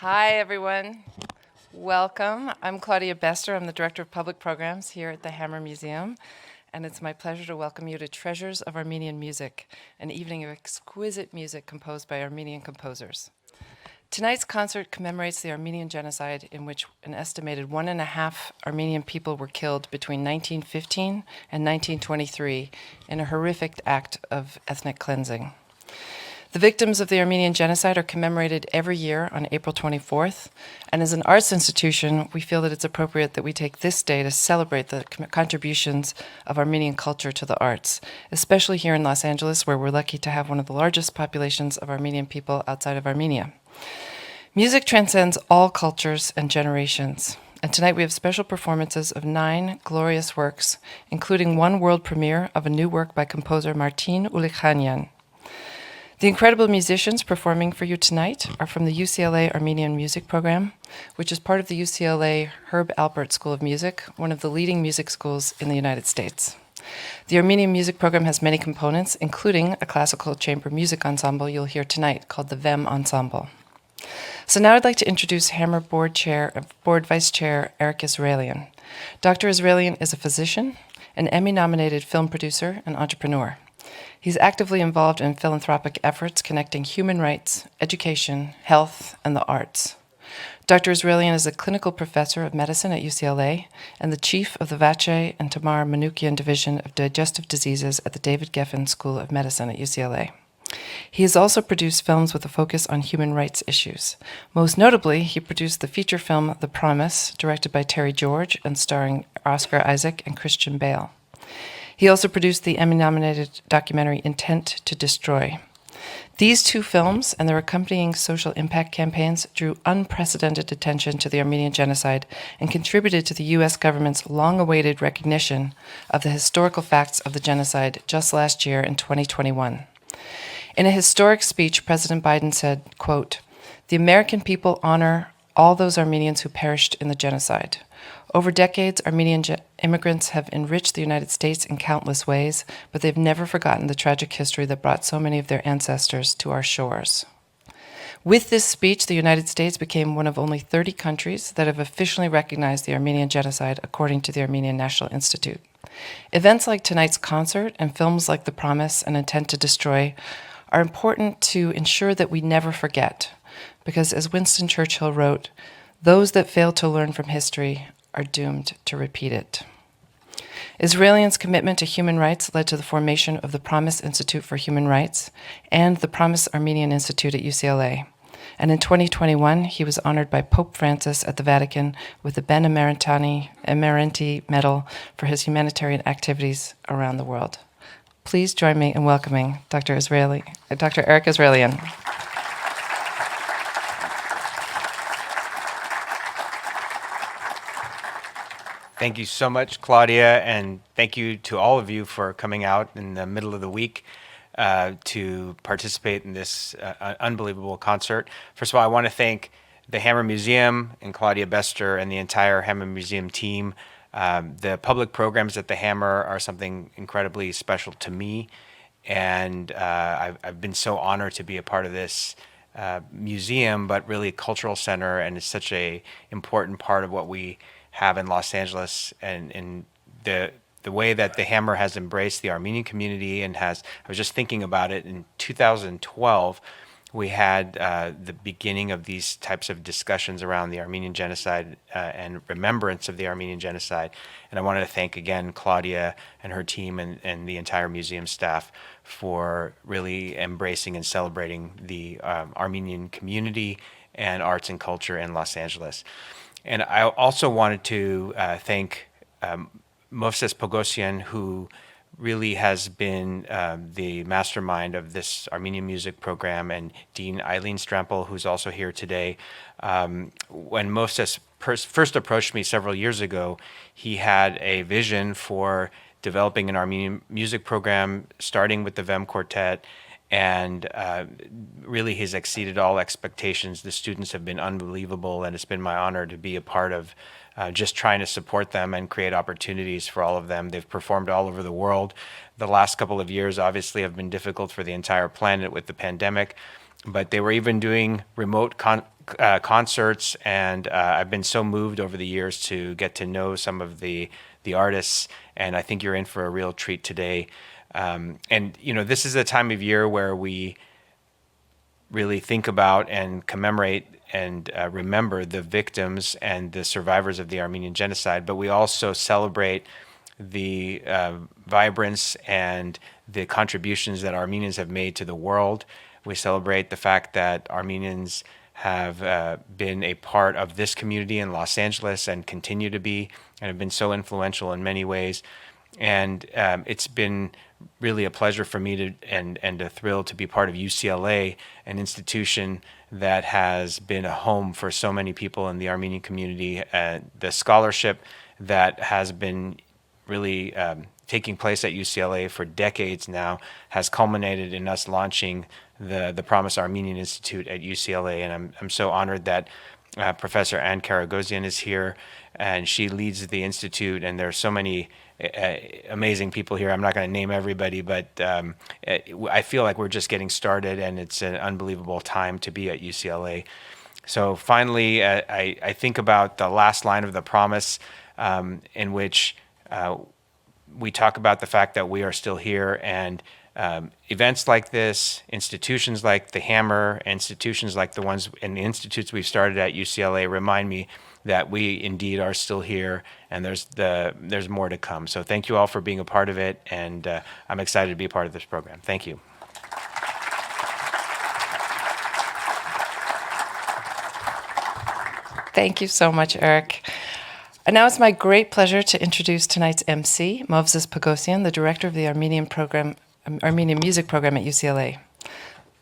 Hi, everyone. Welcome. I'm Claudia Bester. I'm the Director of Public Programs here at the Hammer Museum, and it's my pleasure to welcome you to Treasures of Armenian Music, an evening of exquisite music composed by Armenian composers. Tonight's concert commemorates the Armenian genocide, in which an estimated 1.5 Armenian people were killed between 1915 and 1923 in a horrific act of ethnic cleansing. The victims of the Armenian genocide are commemorated every year on April 24th, and as an arts institution, we feel that it's appropriate that we take this day to celebrate the contributions of Armenian culture to the arts, especially here in Los Angeles, where we're lucky to have one of the largest populations of Armenian people outside of Armenia. Music transcends all cultures and generations, and tonight we have special performances of 9 glorious works, including one world premiere of a new work by composer Martin Ulikhanyan. The incredible musicians performing for you tonight are from the UCLA Armenian Music Program, which is part of the UCLA Herb Alpert School of Music, one of the leading music schools in the United States. The Armenian Music Program has many components, including a classical chamber music ensemble you'll hear tonight called the VEM Ensemble. So now I'd like to introduce Hammer Board Vice Chair Eric Israelian. Dr. Israelian is a physician, an Emmy-nominated film producer, and entrepreneur. He's actively involved in philanthropic efforts connecting human rights, education, health, and the arts. Dr. Israelian is a clinical professor of medicine at UCLA and the chief of the Vache and Tamar Manoukian Division of Digestive Diseases at the David Geffen School of Medicine at UCLA. He has also produced films with a focus on human rights issues. Most notably, he produced the feature film The Promise, directed by Terry George and starring Oscar Isaac and Christian Bale. He also produced the Emmy-nominated documentary Intent to Destroy. These 2 films and their accompanying social impact campaigns drew unprecedented attention to the Armenian genocide and contributed to the U.S. government's long-awaited recognition of the historical facts of the genocide just last year in 2021. In a historic speech, President Biden said, quote, "The American people honor all those Armenians who perished in the genocide. Over decades, Armenian immigrants have enriched the United States in countless ways, but they've never forgotten the tragic history that brought so many of their ancestors to our shores." With this speech, the United States became one of only 30 countries that have officially recognized the Armenian genocide, according to the Armenian National Institute. Events like tonight's concert and films like The Promise and Intent to Destroy are important to ensure that we never forget, because as Winston Churchill wrote, "Those that fail to learn from history are doomed to repeat it." Israelian's commitment to human rights led to the formation of the Promise Institute for Human Rights and the Promise Armenian Institute at UCLA. And in 2021, he was honored by Pope Francis at the Vatican with the Ben Emerenti Medal for his humanitarian activities around the world. Please join me in welcoming Dr. Eric Israelian. Thank you so much, Claudia, and thank you to all of you for coming out in the middle of the week to participate in this unbelievable concert. First of all, I want to thank the Hammer Museum and Claudia Bester and the entire Hammer Museum team. The public programs at the Hammer are something incredibly special to me, and I've been so honored to be a part of this museum, but really cultural center, and it's such a important part of what we have in Los Angeles, and the way that the Hammer has embraced the Armenian community and I was just thinking about it, in 2012, we had the beginning of these types of discussions around the Armenian genocide and remembrance of the Armenian genocide. And I wanted to thank again Claudia and her team and the entire museum staff for really embracing and celebrating the Armenian community and arts and culture in Los Angeles. And I also wanted to thank Movses Pogossian, who really has been the mastermind of this Armenian Music Program, and Dean Eileen Strampel, who's also here today. When Movses first approached me several years ago, he had a vision for developing an Armenian music program, starting with the VEM Quartet, and really has exceeded all expectations. The students have been unbelievable, and it's been my honor to be a part of just trying to support them and create opportunities for all of them. They've performed all over the world. The last couple of years obviously have been difficult for the entire planet with the pandemic, but they were even doing remote concerts, and I've been so moved over the years to get to know some of the artists, and I think you're in for a real treat today. And this is a time of year where we really think about and commemorate and remember the victims and the survivors of the Armenian genocide, but we also celebrate the vibrance and the contributions that Armenians have made to the world. We celebrate the fact that Armenians have been a part of this community in Los Angeles and continue to be, and have been so influential in many ways. And it's been really a pleasure for me to and a thrill to be part of UCLA, an institution that has been a home for so many people in the Armenian community. The scholarship that has been really taking place at UCLA for decades now has culminated in us launching the Promise Armenian Institute at UCLA, and I'm so honored that Professor Anne Karagosian is here, and she leads the institute, and there are so many amazing people here. I'm not going to name everybody, but I feel like we're just getting started, and it's an unbelievable time to be at UCLA. So finally, I think about the last line of the promise, in which we talk about the fact that we are still here, and events like this, institutions like the Hammer, institutions like the ones in the institutes we've started at UCLA remind me that we indeed are still here, and there's more to come. So thank you all for being a part of it, and I'm excited to be a part of this program. Thank you. Thank you so much, Eric. And now it's my great pleasure to introduce tonight's MC, Movses Pogossian, the director of the Armenian Music Program at UCLA.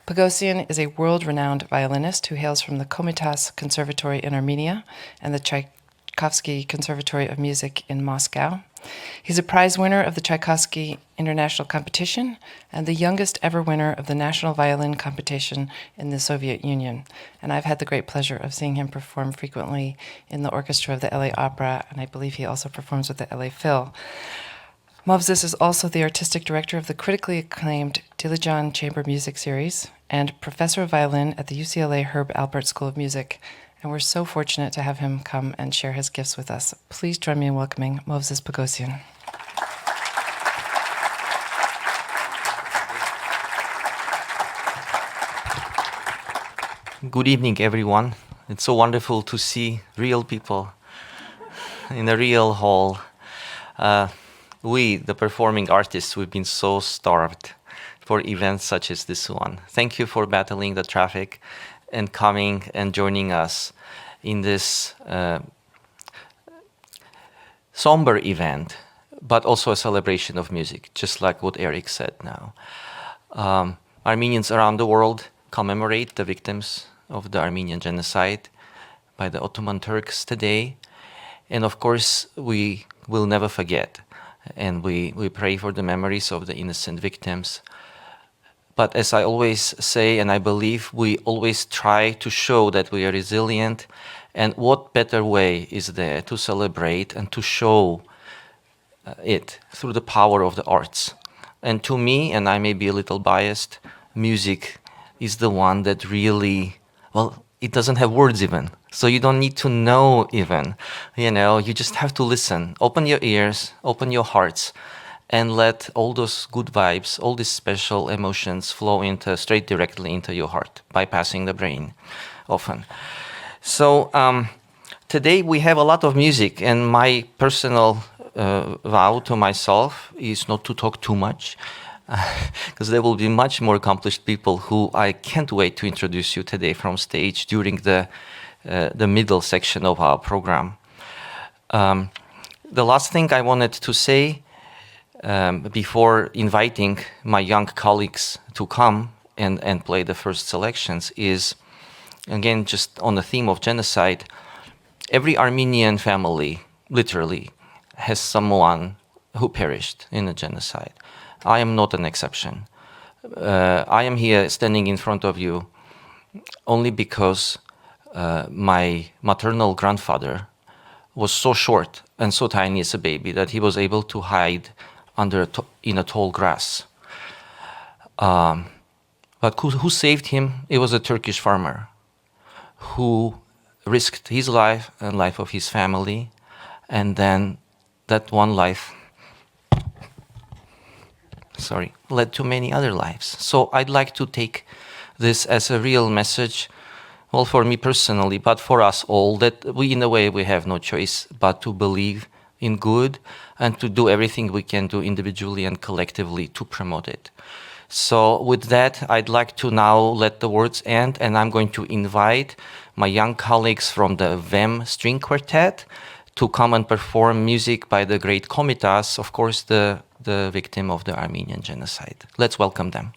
Pogossian is a world-renowned violinist who hails from the Komitas Conservatory in Armenia and the Tchaikovsky Conservatory of Music in Moscow. He's a prize winner of the Tchaikovsky International Competition and the youngest ever winner of the National Violin Competition in the Soviet Union. And I've had the great pleasure of seeing him perform frequently in the orchestra of the LA Opera, and I believe he also performs with the LA Phil. Movses is also the artistic director of the critically acclaimed Dilijan Chamber Music Series and professor of violin at the UCLA Herb Alpert School of Music. And we're so fortunate to have him come and share his gifts with us. Please join me in welcoming Movses Pogossian. Good evening, everyone. It's so wonderful to see real people in a real hall. We, the performing artists, we've been so starved for events such as this one. Thank you for battling the traffic and coming and joining us in this somber event, but also a celebration of music, just like what Eric said now. Armenians around the world commemorate the victims of the Armenian genocide by the Ottoman Turks today. And of course, we will never forget. And we pray for the memories of the innocent victims. But as I always say, and I believe, we always try to show that we are resilient. And what better way is there to celebrate and to show it through the power of the arts? And to me, and I may be a little biased, music is the one that really, well, it doesn't have words even. So you don't need to know even, you just have to listen. Open your ears, open your hearts, and let all those good vibes, all these special emotions flow straight directly into your heart, bypassing the brain often. So today we have a lot of music, and my personal vow to myself is not to talk too much, because there will be much more accomplished people who I can't wait to introduce you today from stage during the middle section of our program. The last thing I wanted to say before inviting my young colleagues to come and play the first selections is, again, just on the theme of genocide. Every Armenian family, literally, has someone who perished in a genocide. I am not an exception. I am here standing in front of you only because my maternal grandfather was so short and so tiny as a baby that he was able to hide in a tall grass. But who saved him? It was a Turkish farmer who risked his life and life of his family, and then that one life, led to many other lives. So I'd like to take this as a real message, well, for me personally, but for us all, that we, in a way, we have no choice but to believe in good and to do everything we can do individually and collectively to promote it. So with that, I'd like to now let the words end, and I'm going to invite my young colleagues from the VEM String Quartet to come and perform music by the great Komitas, of course, the victim of the Armenian genocide. Let's welcome them.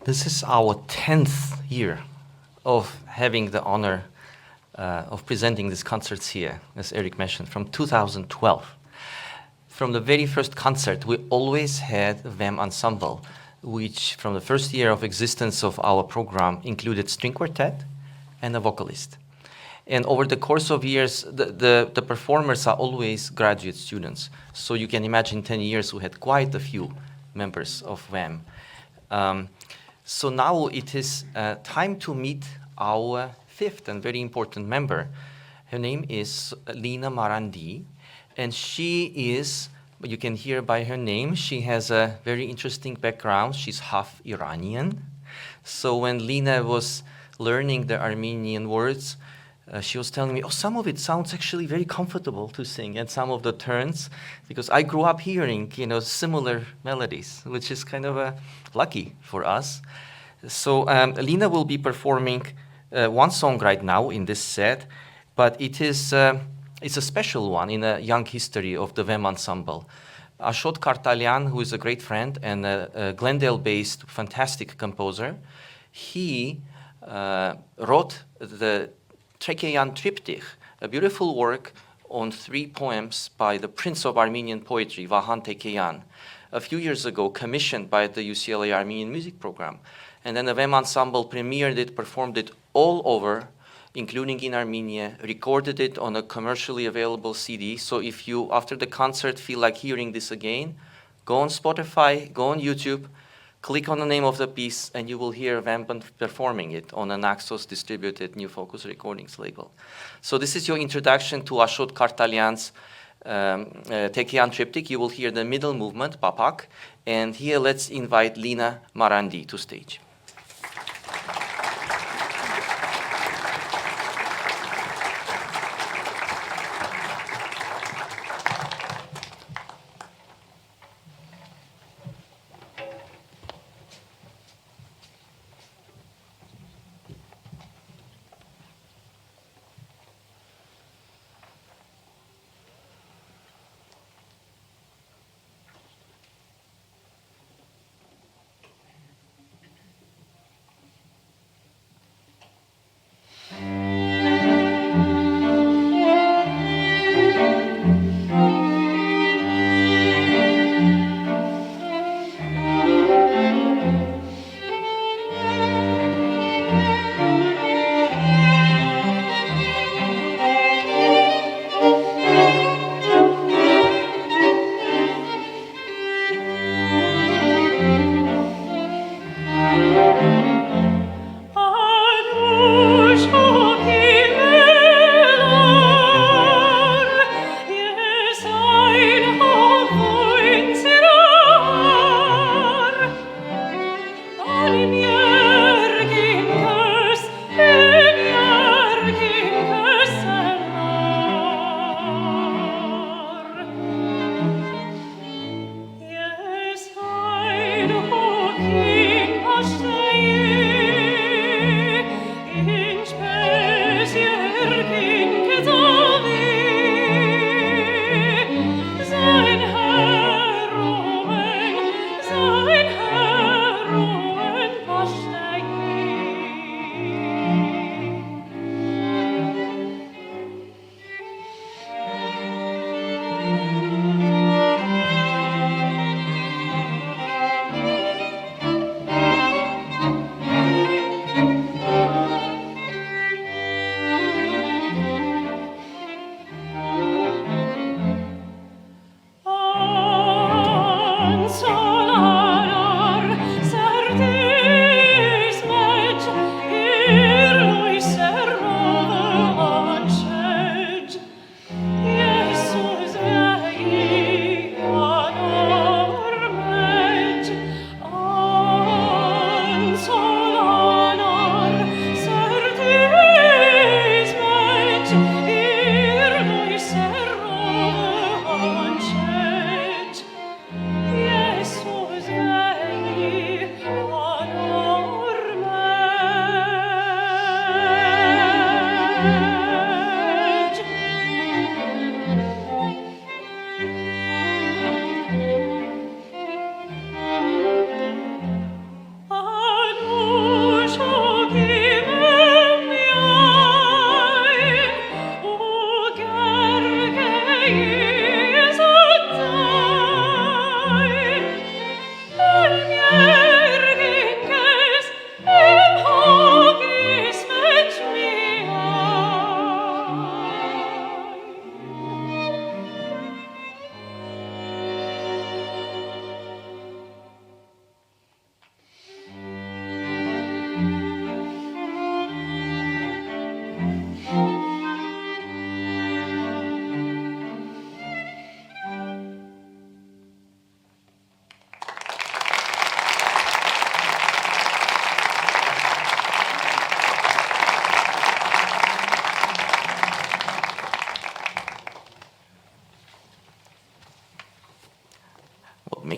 This is our 10th year of having the honor of presenting these concerts here, as Eric mentioned, from 2012. From the very first concert, we always had a VEM ensemble, which from the first year of existence of our program included string quartet and a vocalist. And over the course of years, the performers are always graduate students. So you can imagine 10 years we had quite a few members of VEM. So now it is time to meet our fifth and very important member. Her name is Lina Marandi, and she is, you can hear by her name, she has a very interesting background. She's half Iranian. So when Lina was learning the Armenian words, she was telling me, oh, some of it sounds actually very comfortable to sing, and some of the turns, because I grew up hearing, similar melodies, which is kind of lucky for us. So Lina will be performing one song right now in this set, but it's a special one in a young history of the VEM ensemble. Ashot Kartalyan, who is a great friend and a Glendale-based fantastic composer, he wrote the Tigran Triptych, a beautiful work on 3 poems by the Prince of Armenian Poetry, Vahan Tekeyan, a few years ago, commissioned by the UCLA Armenian Music Program. And then the VEM ensemble premiered it, performed it all over, including in Armenia, recorded it on a commercially available CD. So if you, after the concert, feel like hearing this again, go on Spotify, go on YouTube, click on the name of the piece, and you will hear VEM performing it on an Naxos distributed New Focus Recordings label. So this is your introduction to Ashot Kartalyan's Tekeyan Triptych. You will hear the middle movement, Papak, and here let's invite Lina Marandi to stage.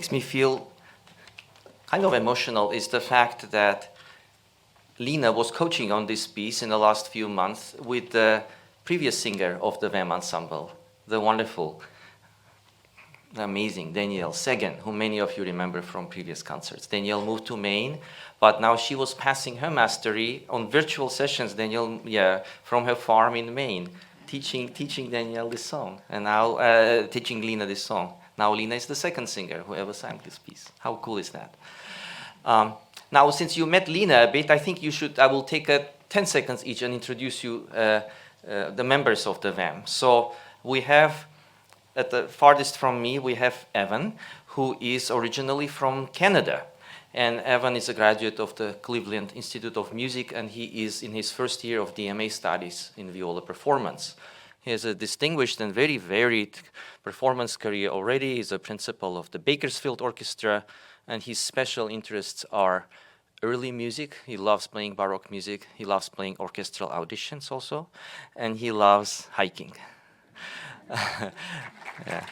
makes me feel kind of emotional is the fact that Lina was coaching on this piece in the last few months with the previous singer of the VEM Ensemble, the wonderful, amazing Danielle Segan, who many of you remember from previous concerts. Danielle moved to Maine, but now she was passing her mastery on virtual sessions, Danielle, from her farm in Maine, teaching Danielle this song, and now teaching Lina this song. Now Lina is the second singer who ever sang this piece. How cool is that? Now, since you met Lina a bit, I think I will take 10 seconds each and introduce you the members of the VEM. So we have, at the farthest from me, we have Evan, who is originally from Canada. And Evan is a graduate of the Cleveland Institute of Music, and he is in his first year of DMA studies in viola performance. He has a distinguished and very varied performance career already. He's a principal of the Bakersfield Orchestra, and his special interests are early music. He loves playing Baroque music. He loves playing orchestral auditions also, and he loves hiking. Yeah.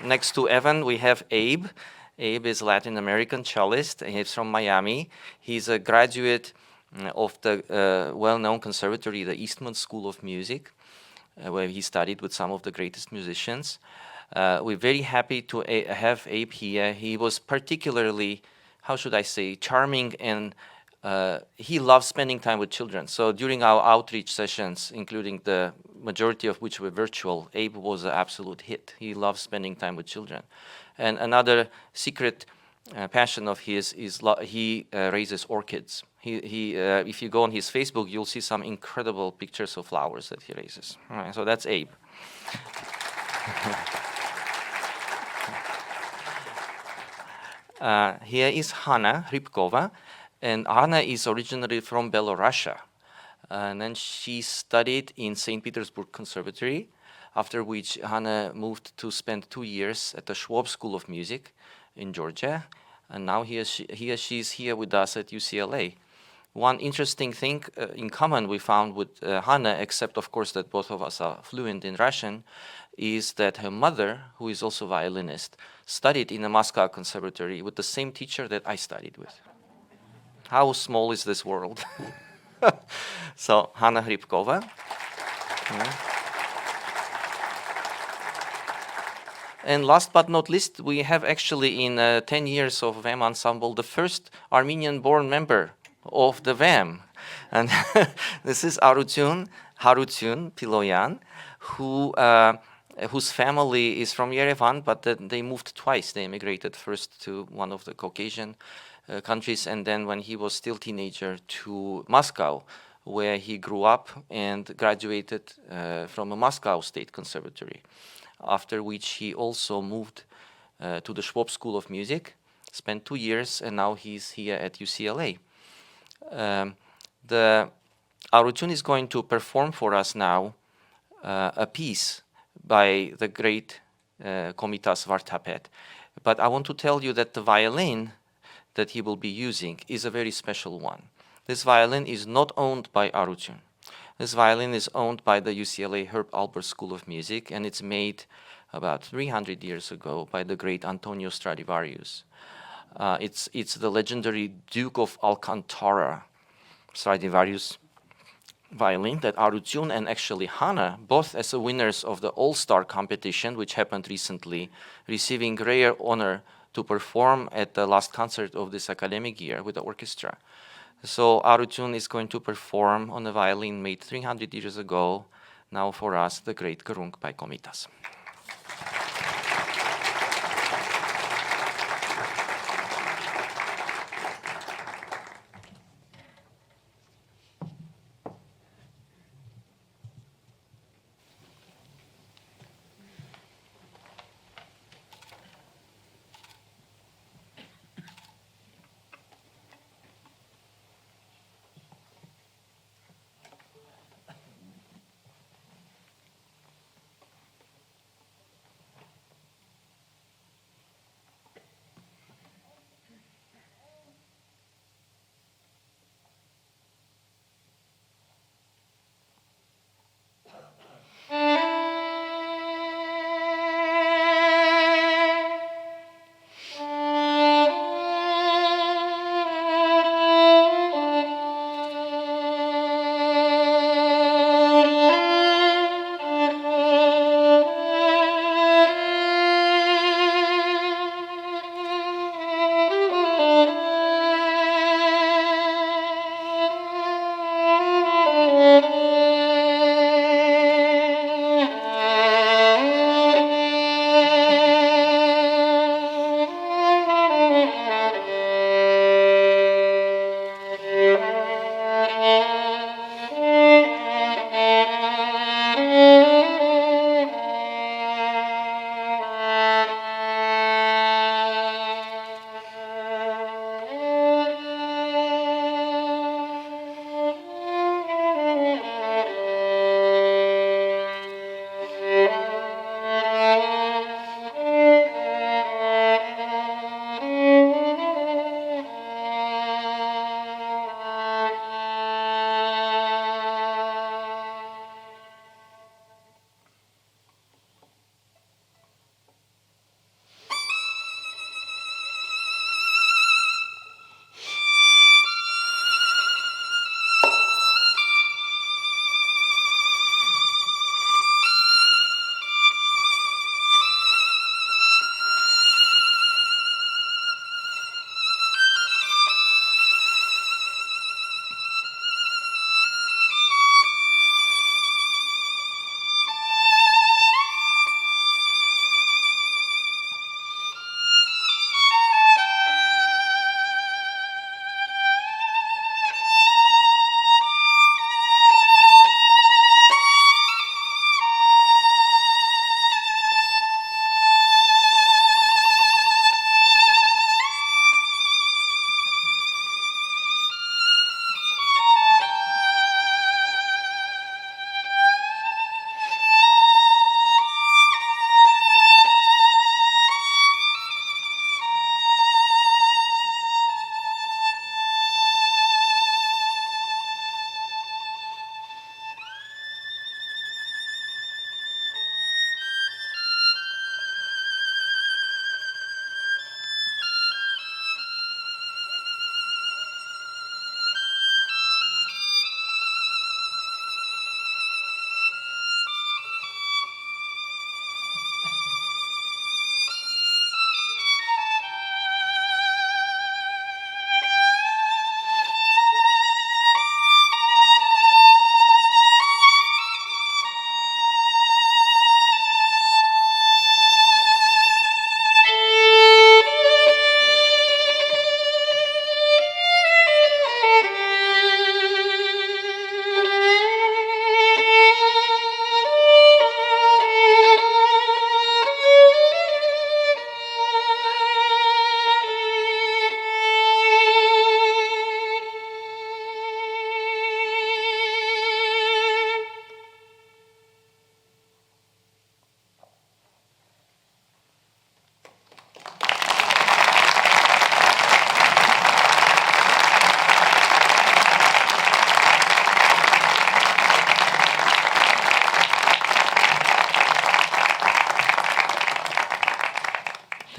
Next to Evan, we have Abe. Abe is Latin American cellist. He's from Miami. He's a graduate of the well-known conservatory, the Eastman School of Music, where he studied with some of the greatest musicians. We're very happy to have Abe here. He was particularly, how should I say, charming, and he loves spending time with children. So during our outreach sessions, including the majority of which were virtual, Abe was an absolute hit. He loves spending time with children. And another secret passion of his is he raises orchids. If you go on his Facebook, you'll see some incredible pictures of flowers that he raises. All right, so that's Abe. Here is Hana Rypkova, and Hana is originally from Belarusia. And then she studied in St. Petersburg Conservatory, after which Hana moved to spend 2 years at the Schwab School of Music in Georgia. And now she's here with us at UCLA. One interesting thing in common we found with Hana, except of course that both of us are fluent in Russian, is that her mother, who is also a violinist, studied in the Moscow Conservatory with the same teacher that I studied with. How small is this world? So, Hana Rypkova. Yeah. And last but not least, we have actually in 10 years of VEM Ensemble, the first Armenian-born member of the VEM. And this is Harutsun Piloyan, whose family is from Yerevan, but they moved twice. They immigrated first to one of the Caucasian countries, and then when he was still teenager to Moscow, where he grew up and graduated from a Moscow State Conservatory, after which he also moved to the Schwab School of Music, spent 2 years, and now he's here at UCLA. The Arujin is going to perform for us now a piece by the great Komitas Vartapet. But I want to tell you that the violin that he will be using is a very special one. This violin is not owned by Arujin. This violin is owned by the UCLA Herb Alpert School of Music, and it's made about 300 years ago by the great Antonio Stradivarius. It's the legendary Duke of Alcantara Stradivarius violin that Arujin and actually Hana, both as the winners of the All-Star competition, which happened recently, receiving rare honor to perform at the last concert of this academic year with the orchestra. So Arujin is going to perform on a violin made 300 years ago, now for us, the great Gurung by Komitas.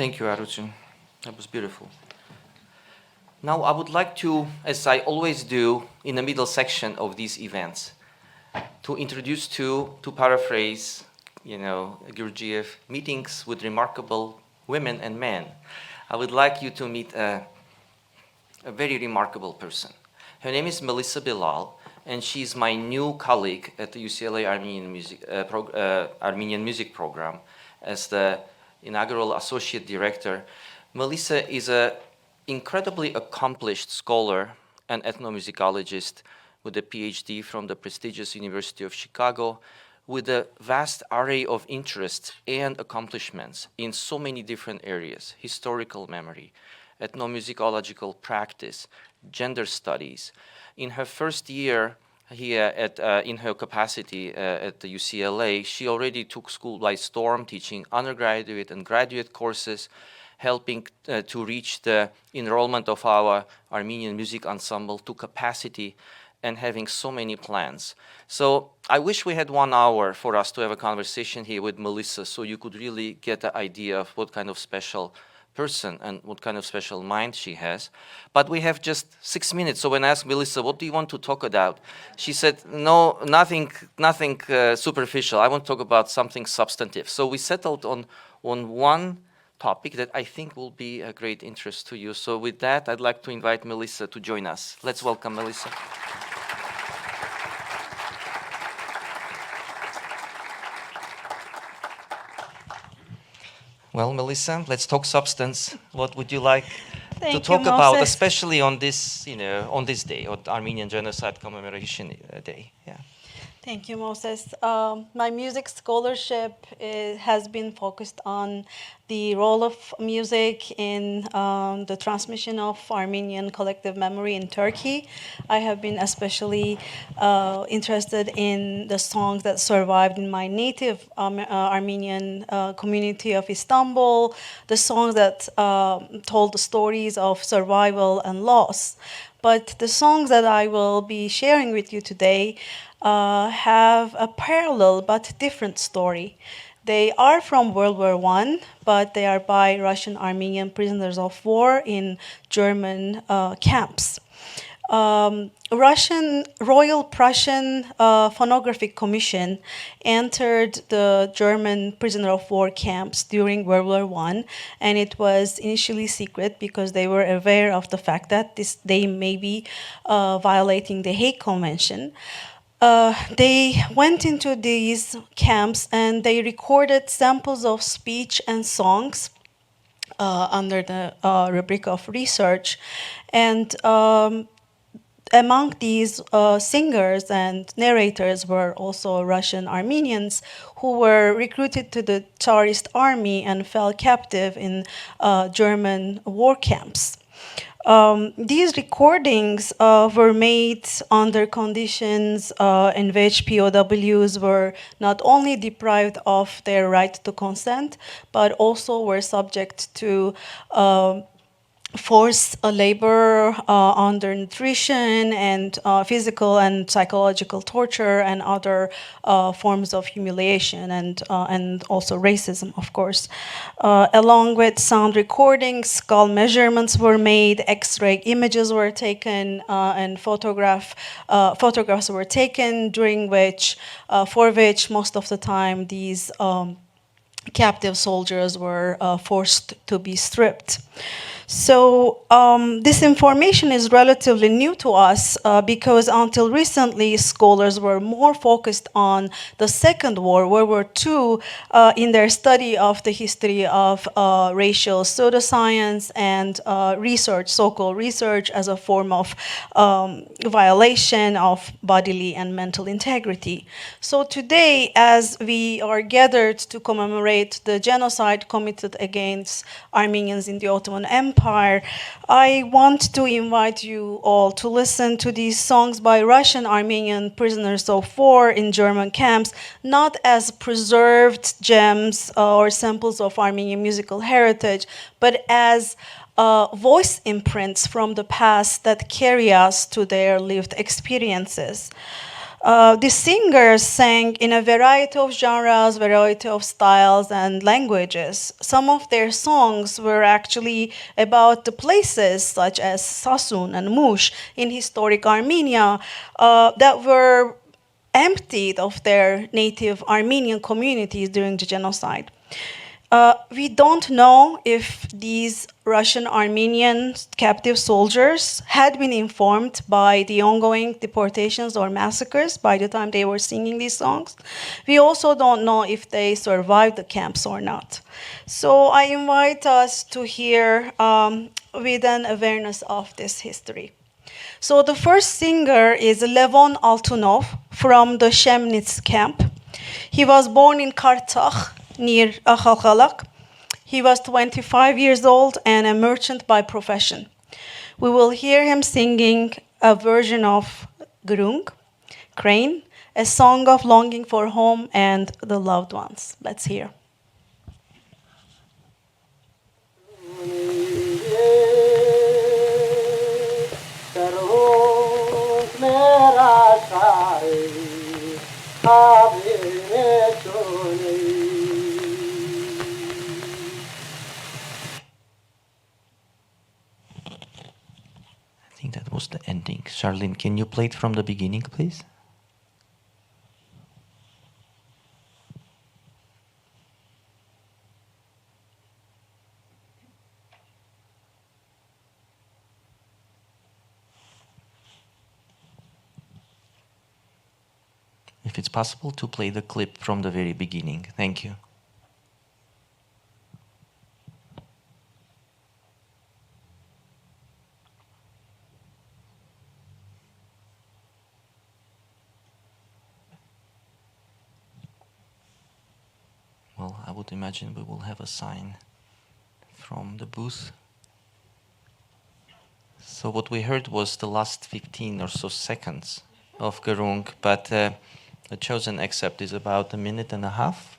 Thank you, Arujin. That was beautiful. Now, I would like to, as I always do in the middle section of these events, to introduce to paraphrase, Gurdjieff, meetings with remarkable women and men. I would like you to meet a very remarkable person. Her name is Melissa Bilal, and she's my new colleague at the UCLA Armenian Music Program as the inaugural associate director. Melissa is an incredibly accomplished scholar and ethnomusicologist with a PhD from the prestigious University of Chicago, with a vast array of interests and accomplishments in so many different areas: historical memory, ethnomusicological practice, gender studies. In her first year here in her capacity at the UCLA, she already took school by storm, teaching undergraduate and graduate courses, helping to reach the enrollment of our Armenian Music Ensemble to capacity, and having so many plans. So I wish we had 1 hour for us to have a conversation here with Melissa, so you could really get the idea of what kind of special person and what kind of special mind she has. But we have just 6 minutes. So when I asked Melissa, what do you want to talk about? She said, no, nothing superficial. I want to talk about something substantive. So we settled on one topic that I think will be a great interest to you. So with that, I'd like to invite Melissa to join us. Let's welcome Melissa. Well, Melissa, let's talk substance. What would you like to talk about, Moses. especially on this, on this day, on Armenian Genocide Commemoration Day? Yeah. Thank you, Moses. My music scholarship has been focused on the role of music in the transmission of Armenian collective memory in Turkey. I have been especially interested in the songs that survived in my native Armenian community of Istanbul, the songs that told the stories of survival and loss. But the songs that I will be sharing with you today have a parallel but different story. They are from World War I, but they are by Russian Armenian prisoners of war in German camps. Royal Prussian Phonographic Commission entered the German prisoner of war camps during World War I, and it was initially secret because they were aware of the fact that they may be violating the Hague Convention. They went into these camps and they recorded samples of speech and songs under the rubric of research. And among these singers and narrators were also Russian Armenians who were recruited to the Tsarist army and fell captive in German war camps. These recordings were made under conditions in which POWs were not only deprived of their right to consent, but also were subject to forced labor, undernutrition, and physical and psychological torture, and other forms of humiliation, and also racism, of course. Along with sound recordings, skull measurements were made, X-ray images were taken, and photographs were taken, for which most of the time these captive soldiers were forced to be stripped. So this information is relatively new to us because until recently, scholars were more focused on the Second War, World War II, in their study of the history of racial pseudoscience and research, so-called research, as a form of violation of bodily and mental integrity. So today, as we are gathered to commemorate the genocide committed against Armenians in the Ottoman Empire, I want to invite you all to listen to these songs by Russian Armenian prisoners of war in German camps, not as preserved gems or samples of Armenian musical heritage, but as voice imprints from the past that carry us to their lived experiences. The singers sang in a variety of genres, variety of styles and languages. Some of their songs were actually about the places such as Sasun and Mush in historic Armenia that were emptied of their native Armenian communities during the genocide. We don't know if these Russian Armenian captive soldiers had been informed by the ongoing deportations or massacres by the time they were singing these songs. We also don't know if they survived the camps or not. So I invite us to hear with an awareness of this history. So the first singer is Levon Altunov from the Chemnitz camp. He was born in Kartakh, near Akhalkhalak. He was 25 years old and a merchant by profession. We will hear him singing a version of Grung, Crane, a song of longing for home and the loved ones. Let's hear. I think that was the ending. Charlene, can you play it from the beginning, please? If it's possible to play the clip from the very beginning. Thank you. Well, I would imagine we will have a sign from the booth. So what we heard was the last 15 or so seconds of Gerung, but the chosen excerpt is about a minute and a half.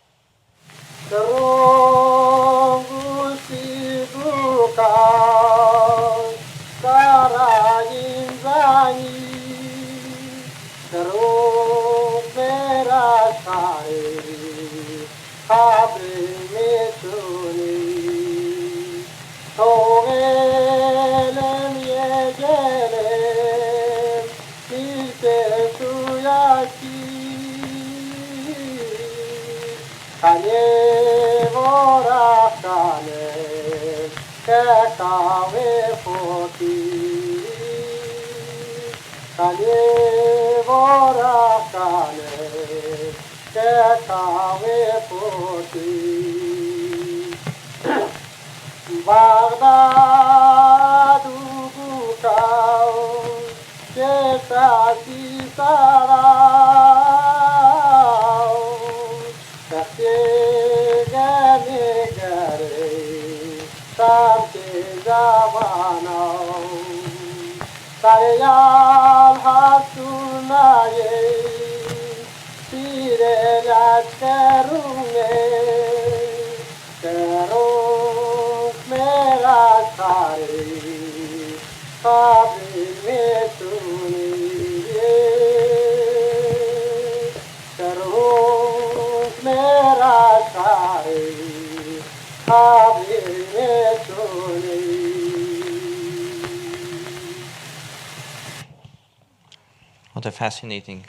What a fascinating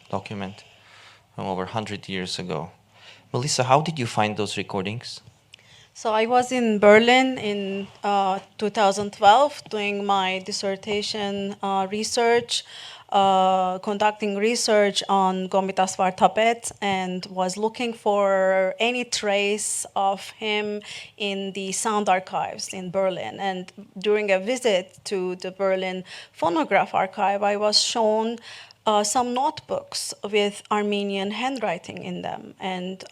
document from over 100 years ago. Melissa, how did you find those recordings? So I was in Berlin in 2012 doing my dissertation research, conducting research on Gomitas Vartapet, and was looking for any trace of him in the sound archives in Berlin. And during a visit to the Berlin Phonograph Archive, I was shown some notebooks with Armenian handwriting in them, and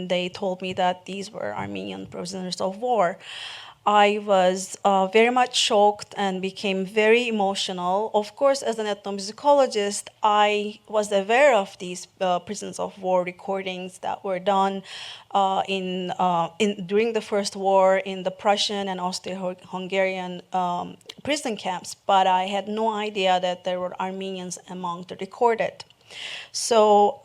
they told me that these were Armenian prisoners of war. I was very much shocked and became very emotional. Of course, as an ethnomusicologist, I was aware of these prisoners of war recordings that were done during the First War in the Prussian and Austro-Hungarian prison camps, but I had no idea that there were Armenians among the recorded. So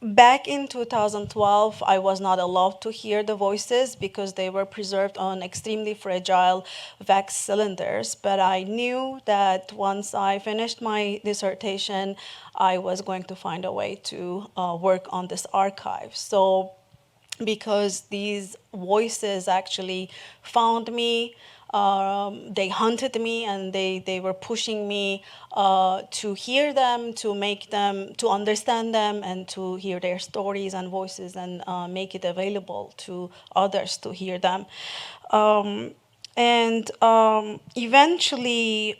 back in 2012, I was not allowed to hear the voices because they were preserved on extremely fragile wax cylinders. But I knew that once I finished my dissertation, I was going to find a way to work on this archive. So because these voices actually found me, they hunted me, and they were pushing me to hear them, to make them, to understand them, and to hear their stories and voices, and make it available to others to hear them. Eventually,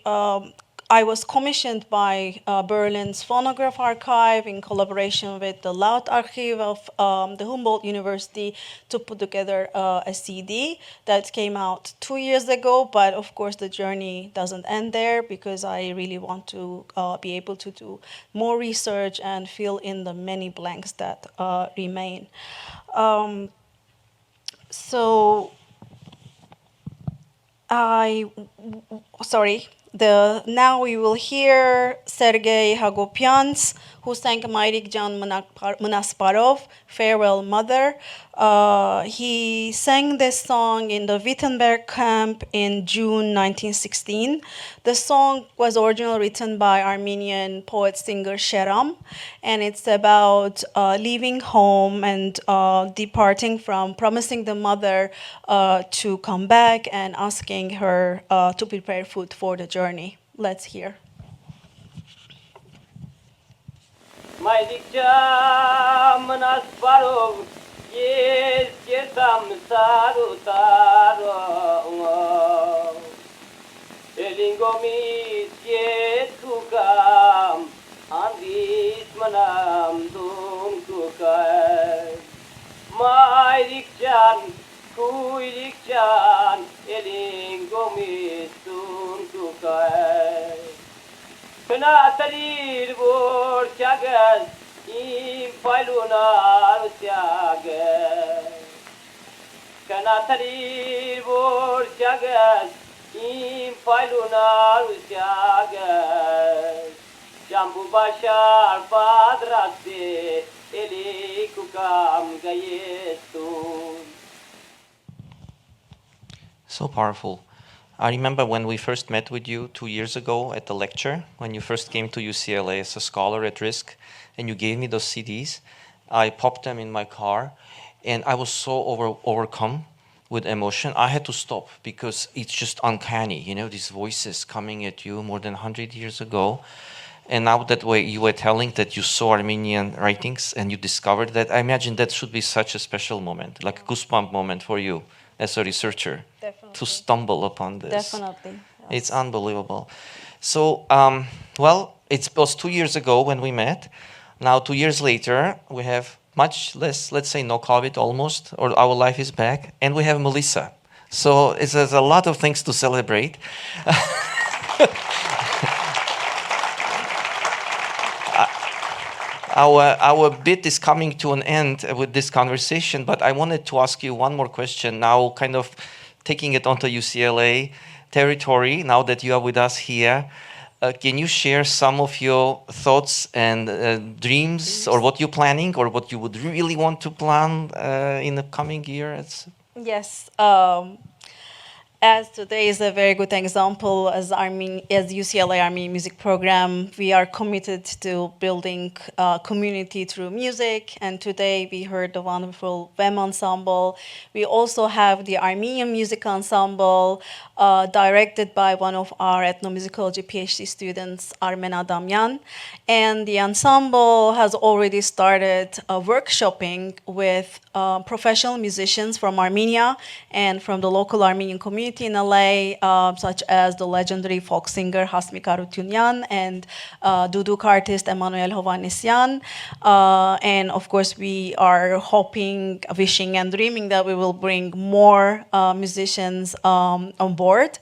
I was commissioned by Berlin's Phonograph Archive in collaboration with the Laut Archive of the Humboldt University to put together a CD that came out 2 years ago. But of course, the journey doesn't end there because I really want to be able to do more research and fill in the many blanks that remain. Now we will hear Sergei Hagopian's, who sang Mayrik Jan Mnasparov, Farewell Mother. He sang this song in the Wittenberg camp in June 1916. The song was originally written by Armenian poet-singer Sheram, and it's about leaving home and departing from, promising the mother to come back and asking her to prepare food for the journey. Let's hear. Maydikça mnas parov yes yetam saru taro elingomis yes kukam andis manam dum kukay Maydikcan kuydikcan elingomis dum kukay Kınatalir borçagas, im paylunar uçagas. Kınatalir borçagas, im paylunar uçagas. Jambu başar padraste, eli kukam gayestun. So powerful. I remember when we first met with you 2 years ago at the lecture, when you first came to UCLA as a scholar at risk, and you gave me those CDs. I popped them in my car, and I was so overcome with emotion. I had to stop because it's just uncanny, you know, these voices coming at you more than 100 years ago. And now that way you were telling that you saw Armenian writings and you discovered that, I imagine that should be such a special moment, like a goosebump moment for you as a researcher. Definitely. To stumble upon this. Definitely. Yes. It's unbelievable. So, well, it was 2 years ago when we met. Now, 2 years later, we have much less, let's say no COVID almost, or our life is back, and we have Melissa. So there's a lot of things to celebrate. Our bit is coming to an end with this conversation, but I wanted to ask you one more question now, kind of taking it onto UCLA territory, now that you are with us here. Can you share some of your thoughts and dreams, or what you're planning, or what you would really want to plan in the coming year? Yes. As today is a very good example, as UCLA Armenian Music Program, we are committed to building community through music. And today we heard the wonderful VEM Ensemble. We also have the Armenian Music Ensemble, directed by one of our ethnomusicology PhD students, Armen Adamyan. And the ensemble has already started workshopping with professional musicians from Armenia and from the local Armenian community in LA, such as the legendary folk singer Hasmik Harutsun and duduk artist Emanuel Hovanesyan. And of course, we are hoping, wishing, and dreaming that we will bring more musicians on board.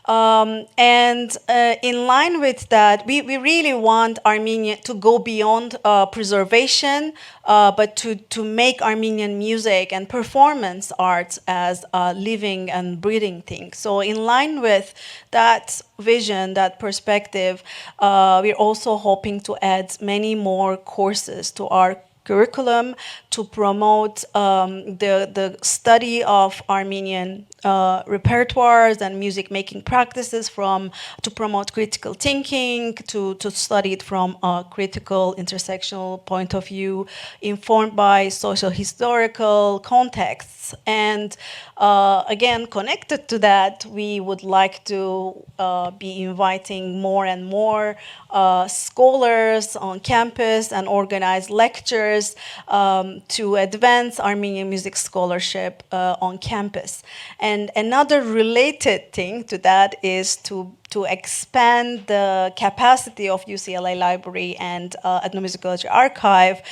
And in line with that, we really want Armenia to go beyond preservation, but to make Armenian music and performance arts as a living and breathing thing. So in line with that vision, that perspective, we're also hoping to add many more courses to our curriculum to promote the study of Armenian repertoires and music making practices, to promote critical thinking, to study it from a critical intersectional point of view, informed by social historical contexts. And again, connected to that, we would like to be inviting more and more scholars on campus and organize lectures to advance Armenian music scholarship on campus. And another related thing to that is to expand the capacity of UCLA Library and Ethnomusicology Archive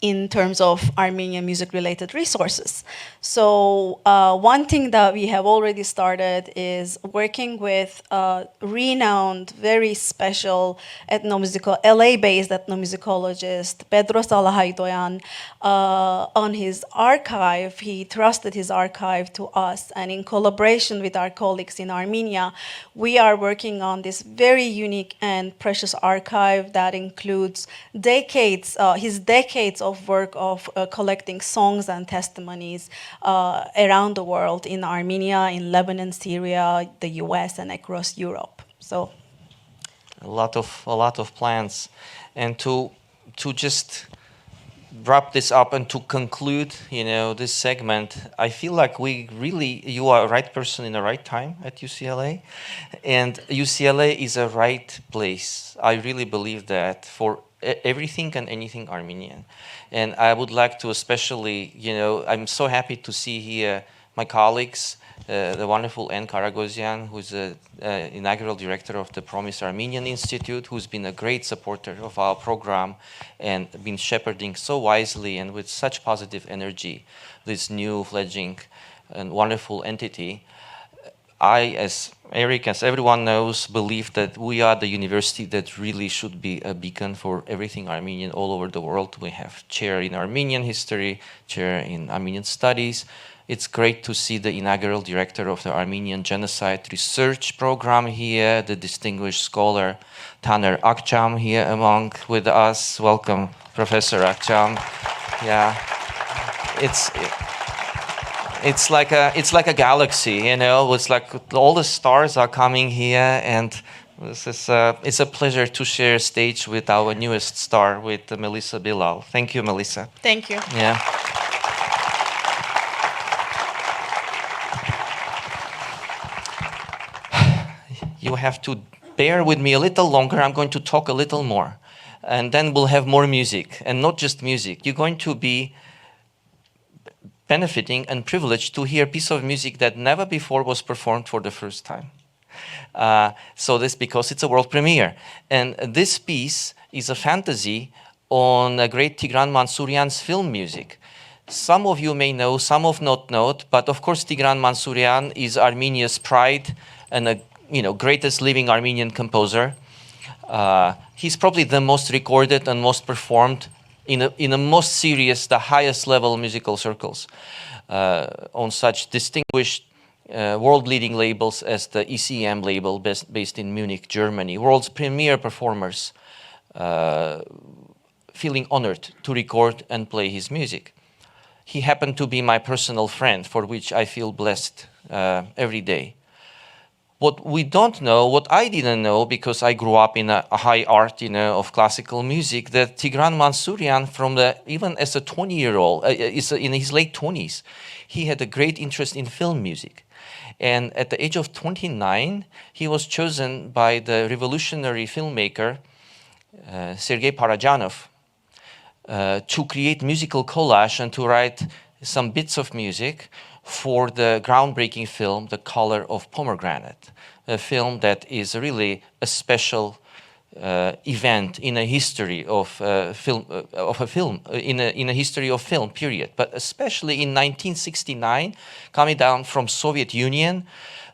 in terms of Armenian music-related resources. So one thing that we have already started is working with a renowned, very special LA-based ethnomusicologist, Pedro Salahaidoyan, on his archive. He trusted his archive to us, and in collaboration with our colleagues in Armenia, we are working on this very unique and precious archive that includes his decades of work of collecting songs and testimonies around the world, in Armenia, in Lebanon, Syria, the US, and across Europe. So a lot of plans. And to just wrap this up and to conclude, this segment, I feel like you are a right person in the right time at UCLA, and UCLA is a right place. I really believe that for everything and anything Armenian. And I would like to especially, I'm so happy to see here my colleagues, the wonderful Anne Karagosian, who's the inaugural director of the Promise Armenian Institute, who's been a great supporter of our program and been shepherding so wisely and with such positive energy this new fledgling and wonderful entity. I, as Eric, as everyone knows, believe that we are the university that really should be a beacon for everything Armenian all over the world. We have chair in Armenian history, chair in Armenian studies. It's great to see the inaugural director of the Armenian Genocide Research Program here, the distinguished scholar Taner Akçam here with us. Welcome, Professor Akçam. Yeah, it's like a galaxy, It's like all the stars are coming here, and it's a pleasure to share stage with our newest star, with Melissa Bilal. Thank you, Melissa. Thank you. Yeah. You have to bear with me a little longer. I'm going to talk a little more, and then we'll have more music, and not just music. You're going to be benefiting and privileged to hear a piece of music that never before was performed for the first time. So this because it's a world premiere. And this piece is a fantasy on a great Tigran Man Suryan's film music. Some of you may know, some of not know, but of course Tigran Man Suryan is Armenia's pride and a greatest living Armenian composer. He's probably the most recorded and most performed in the most serious, the highest level musical circles, on such distinguished world-leading labels as the ECM label based in Munich, Germany. World's premier performers feeling honored to record and play his music. He happened to be my personal friend, for which I feel blessed every day. What we don't know, what I didn't know, because I grew up in a high art, of classical music, that Tigran Man Suryan, even as a 20-year-old, in his late 20s, he had a great interest in film music. And at the age of 29, he was chosen by the revolutionary filmmaker, Sergei Parajanov, to create musical collage and to write some bits of music for the groundbreaking film, The Color of Pomegranate, a film that is really a special event in a history of film in a history of film period, but especially in 1969, coming down from Soviet Union,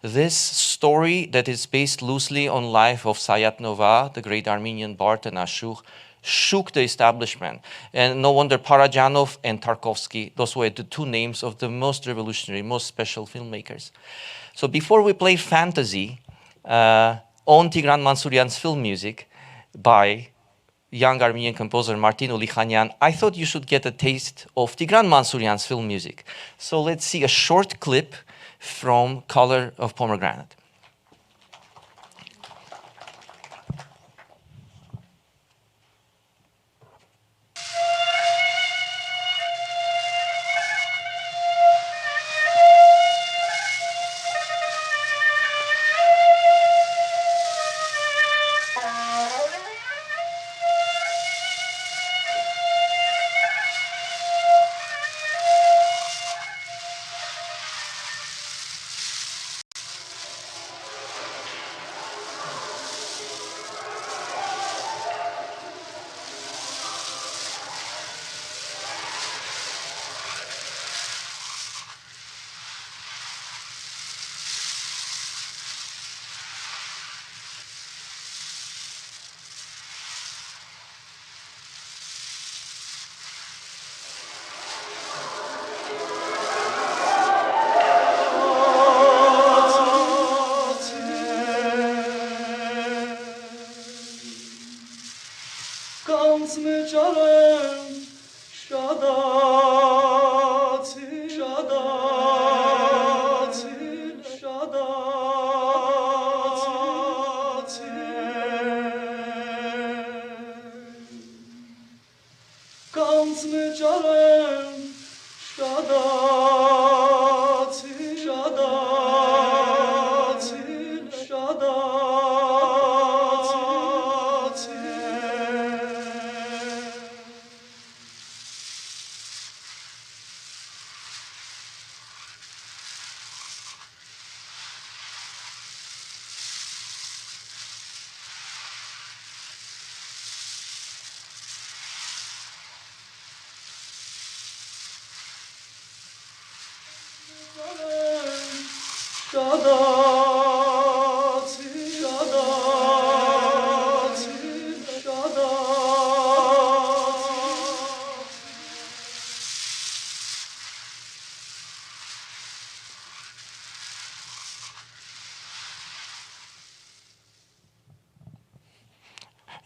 this story that is based loosely on life of Sayat Nova, the great Armenian bard and ashur, shook the establishment. And no wonder Parajanov and Tarkovsky, those were the two names of the most revolutionary, most special filmmakers. So before we play fantasy on Tigran Man Suryan's film music by young Armenian composer Martin Ulikhanyan, I thought you should get a taste of Tigran Man Suryan's film music. So let's see a short clip from Color of Pomegranate.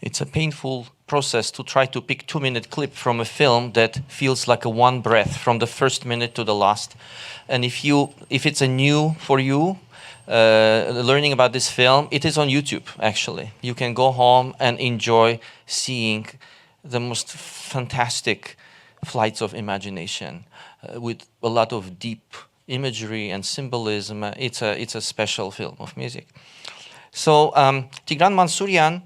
It's a painful process to try to pick 2-minute clip from a film that feels like a one breath from the first minute to the last. And if it's a new for you, learning about this film, it is on YouTube, actually. You can go home and enjoy seeing the most fantastic flights of imagination with a lot of deep imagery and symbolism. It's a special film of music. So Tigran Man Suryan,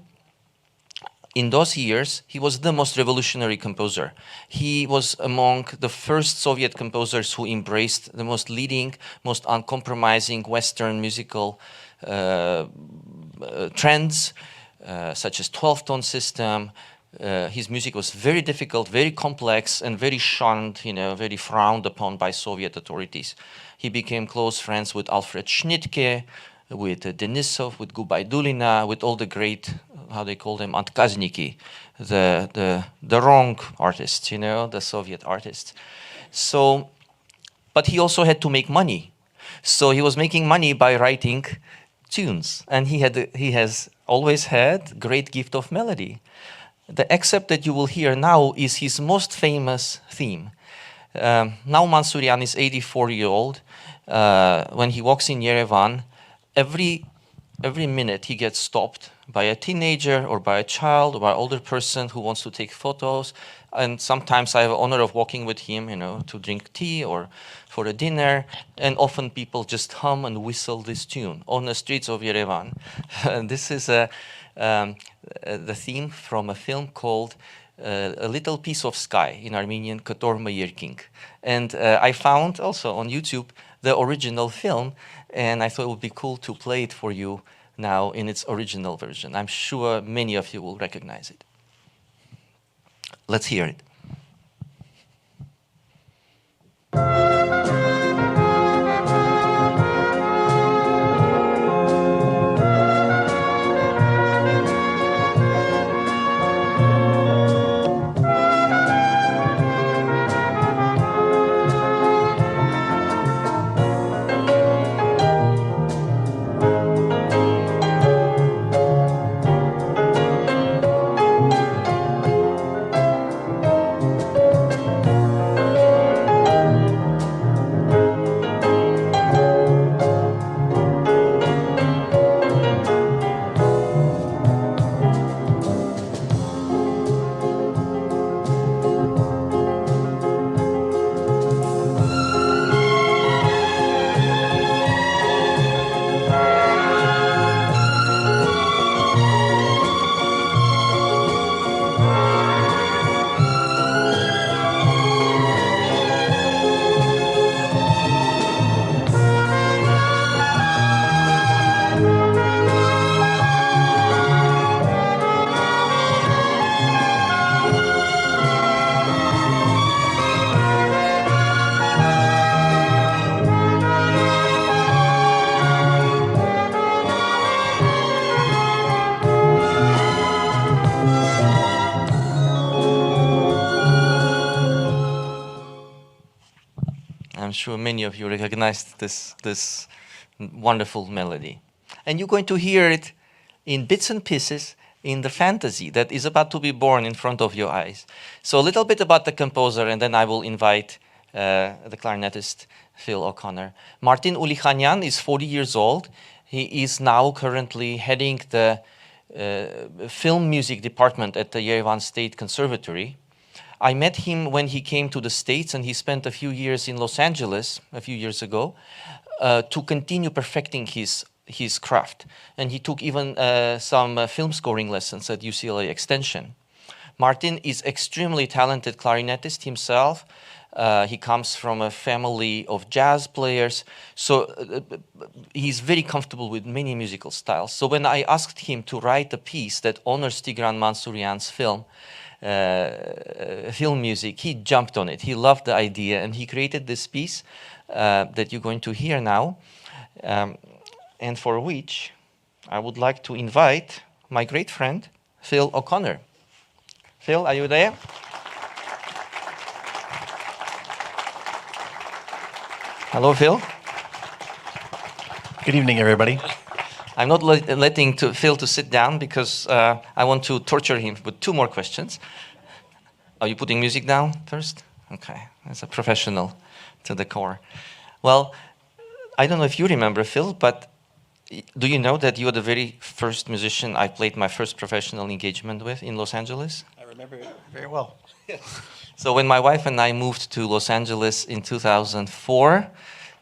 in those years, he was the most revolutionary composer. He was among the first Soviet composers who embraced the most leading, most uncompromising Western musical trends, such as 12-tone system. His music was very difficult, very complex, and very shunned, very frowned upon by Soviet authorities. He became close friends with Alfred Schnittke, with Denisov, with Gubaidulina, with all the great, how they call them, antkazniki, the wrong artists, the Soviet artists. So, but he also had to make money. So he was making money by writing tunes, and he has always had great gift of melody. The excerpt that you will hear now is his most famous theme. Now Man Suryan is 84-year-old. When he walks in Yerevan, every minute he gets stopped by a teenager or by a child or by an older person who wants to take photos. And sometimes I have the honor of walking with him, to drink tea or for a dinner. And often people just hum and whistle this tune on the streets of Yerevan. And this is the theme from a film called A Little Piece of Sky, in Armenian, Kator Yerking. And I found also on YouTube the original film, and I thought it would be cool to play it for you now in its original version. I'm sure many of you will recognize it. Let's hear it. I'm sure many of you recognized this wonderful melody. And you're going to hear it in bits and pieces in the fantasy that is about to be born in front of your eyes. So a little bit about the composer, and then I will invite the clarinetist Phil O'Connor. Martin Ulikhanyan is 40 years old. He is now currently heading the film music department at the Yerevan State Conservatory. I met him when he came to the States, and he spent a few years in Los Angeles a few years ago to continue perfecting his craft. And he took even some film scoring lessons at UCLA Extension. Martin is extremely talented clarinetist himself. He comes from a family of jazz players, so he's very comfortable with many musical styles. So when I asked him to write a piece that honors Tigran Man Suryan's film music, he jumped on it. He loved the idea, and he created this piece that you're going to hear now, and for which I would like to invite my great friend, Phil O'Connor. Phil, are you there? Hello, Phil. Good evening, everybody. I'm not letting Phil to sit down because I want to torture him with two more questions. Are you putting music down first? Okay, as a professional to the core. Well, I don't know if you remember, Phil, but do you know that you're the very first musician I played my first professional engagement with in Los Angeles? I remember it very well. So when my wife and I moved to Los Angeles in 2004,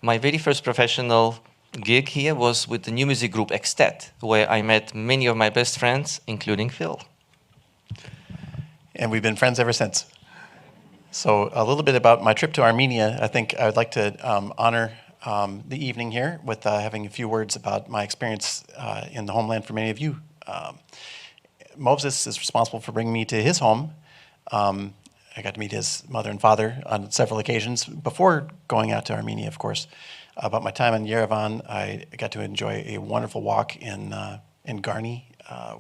my very first professional gig here was with the new music group Extet, where I met many of my best friends, including Phil. And we've been friends ever since. So a little bit about my trip to Armenia. I think I would like to honor the evening here with having a few words about my experience in the homeland for many of you. Movses is responsible for bringing me to his home. I got to meet his mother and father on several occasions before going out to Armenia, of course. About my time in Yerevan, I got to enjoy a wonderful walk in Garni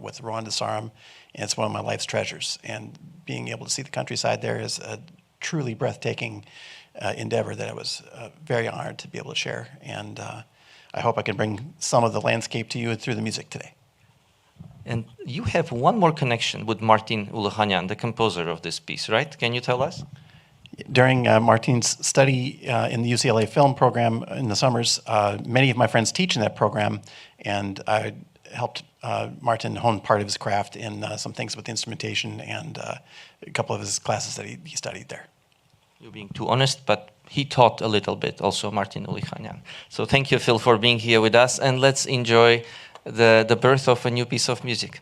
with Rowan Desaram, and it's one of my life's treasures. And being able to see the countryside there is a truly breathtaking endeavor that I was very honored to be able to share. And I hope I can bring some of the landscape to you through the music today. And you have one more connection with Martin Ulikhanyan, the composer of this piece, right? Can you tell us? During Martin's study in the UCLA Film Program in the summers, many of my friends teach in that program, and I helped Martin hone part of his craft in some things with instrumentation and a couple of his classes that he studied there. You're being too honest, but he taught a little bit also, Martin Ulikhanyan. So thank you, Phil, for being here with us, and let's enjoy the birth of a new piece of music.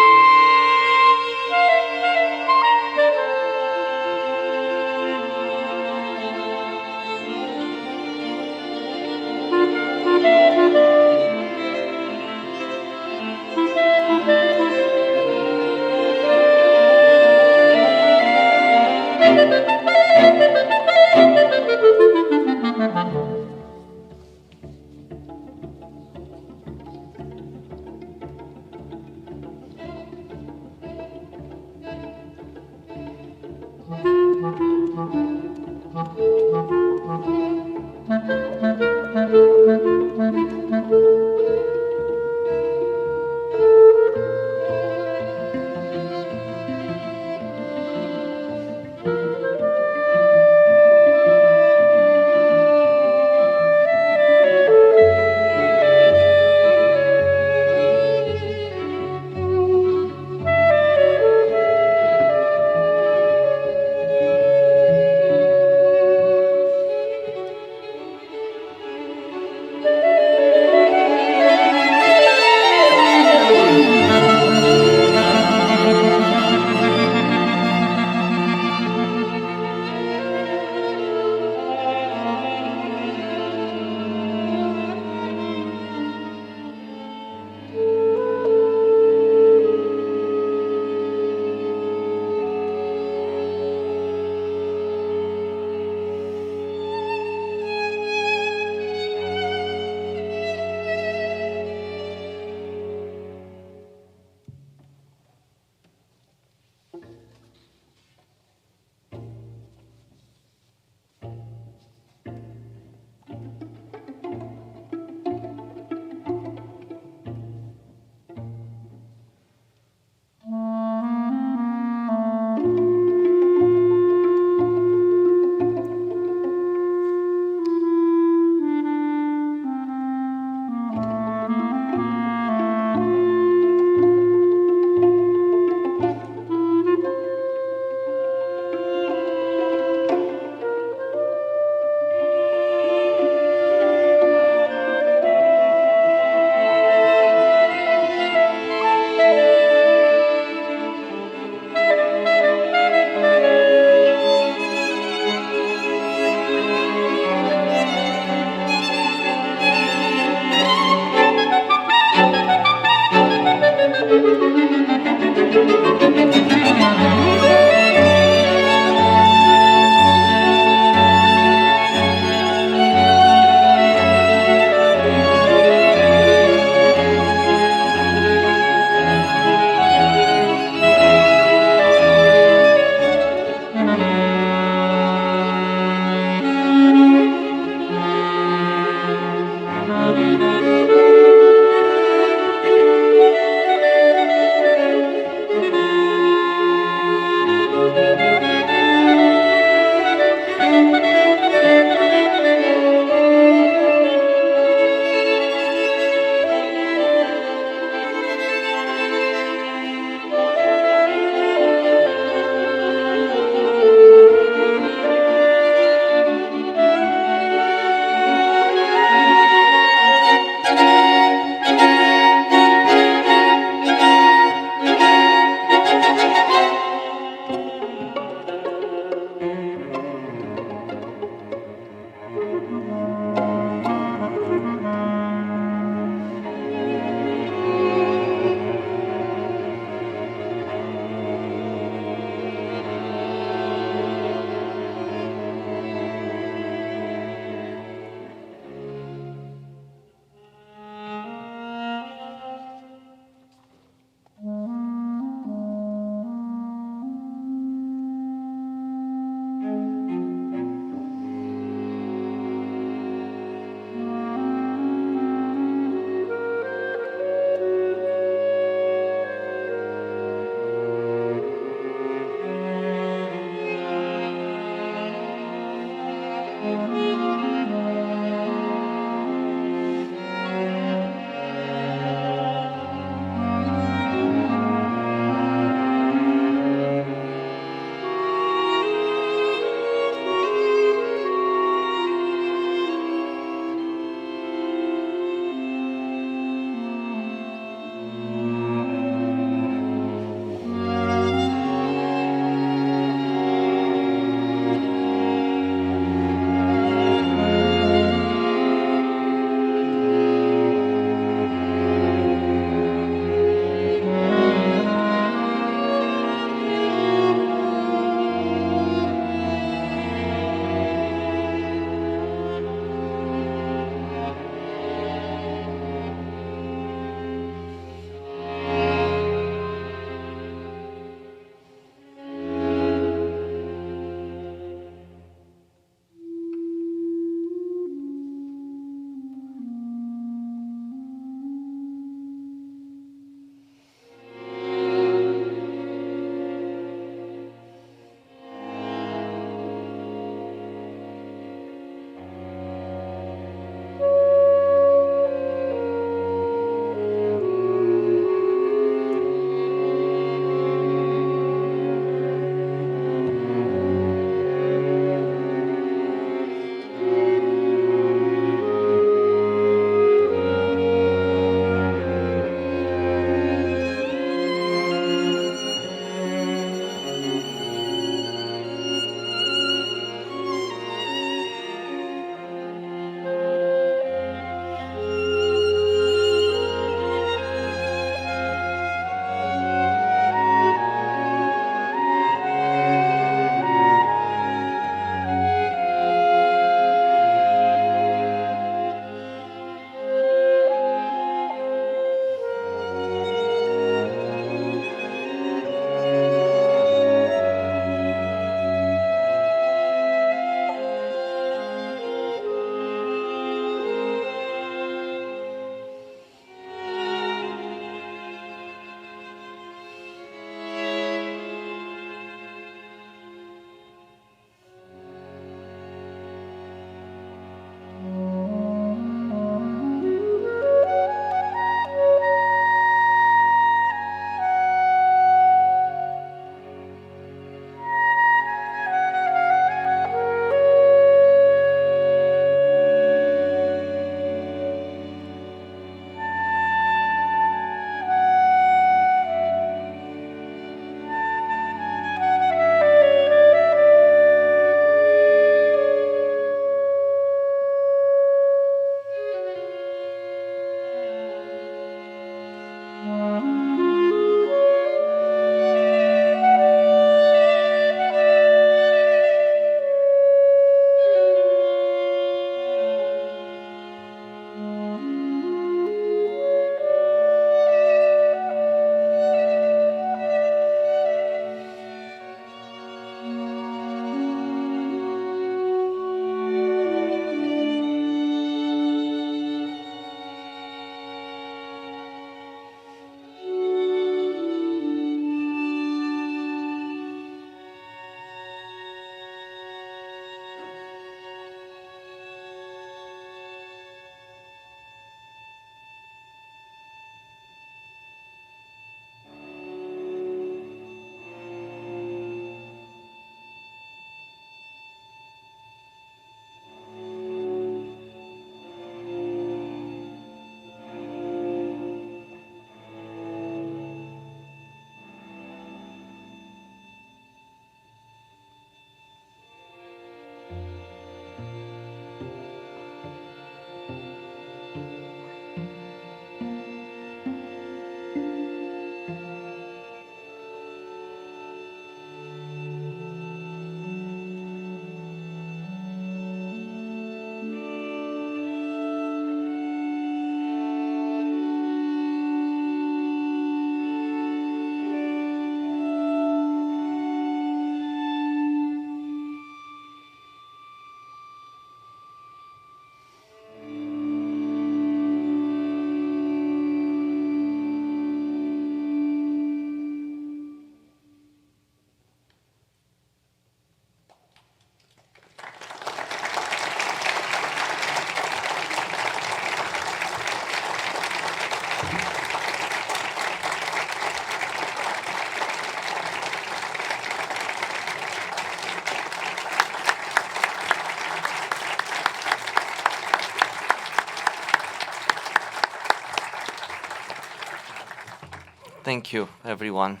Thank you, everyone.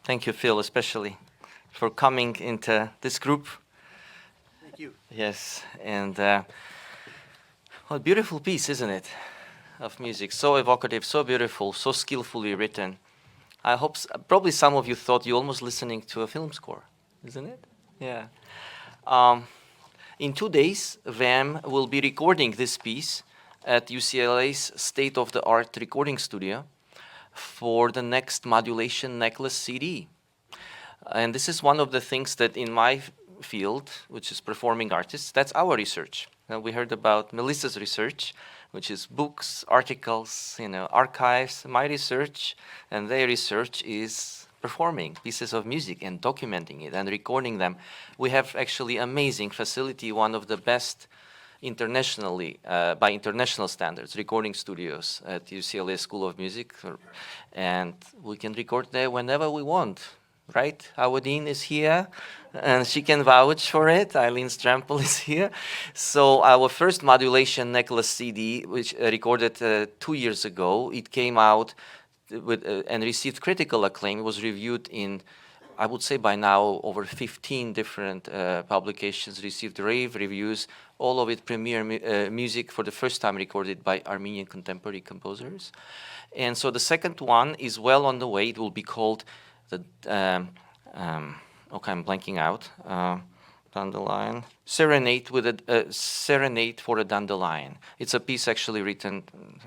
Thank you, Phil, especially for coming into this group. Thank you. Yes, and what a beautiful piece, isn't it, of music? So evocative, so beautiful, so skillfully written. I hope, probably some of you thought you almost listening to a film score, isn't it? Yeah. In 2 days, VEM will be recording this piece at UCLA's state-of-the-art recording studio for the next Modulation Necklace CD. And this is one of the things that in my field, which is performing artists, that's our research. We heard about Melissa's research, which is books, articles, archives. My research and their research is performing pieces of music and documenting it and recording them. We have actually amazing facility, one of the best internationally, by international standards, recording studios at UCLA School of Music, and we can record there whenever we want, right? Awadine is here, and she can vouch for it. Eileen Strample is here. So our first Modulation Necklace CD, which recorded 2 years ago, it came out with, and received critical acclaim. It was reviewed in, I would say by now, over 15 different publications, received rave reviews, all of it premier music for the first time recorded by Armenian contemporary composers. And so the second one is well on the way. It will be called the, okay, I'm blanking out. Dandelion. Serenade with a Serenade for a Dandelion. It's a piece actually written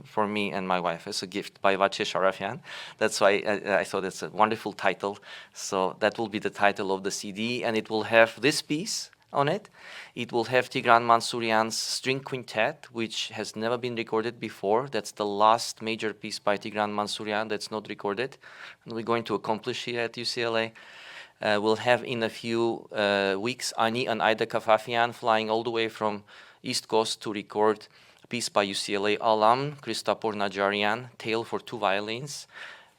for me and my wife as a gift by Vache Sharafian. That's why I thought it's a wonderful title. So that will be the title of the CD, and it will have this piece on it. It will have Tigran Man Suryan's string quintet, which has never been recorded before. That's the last major piece by Tigran Man Suryan that's not recorded, and we're going to accomplish here at UCLA. We'll have in a few weeks Ani and Aida Kafafian flying all the way from East Coast to record a piece by UCLA alum Christopor Najarian, Tale for Two Violins.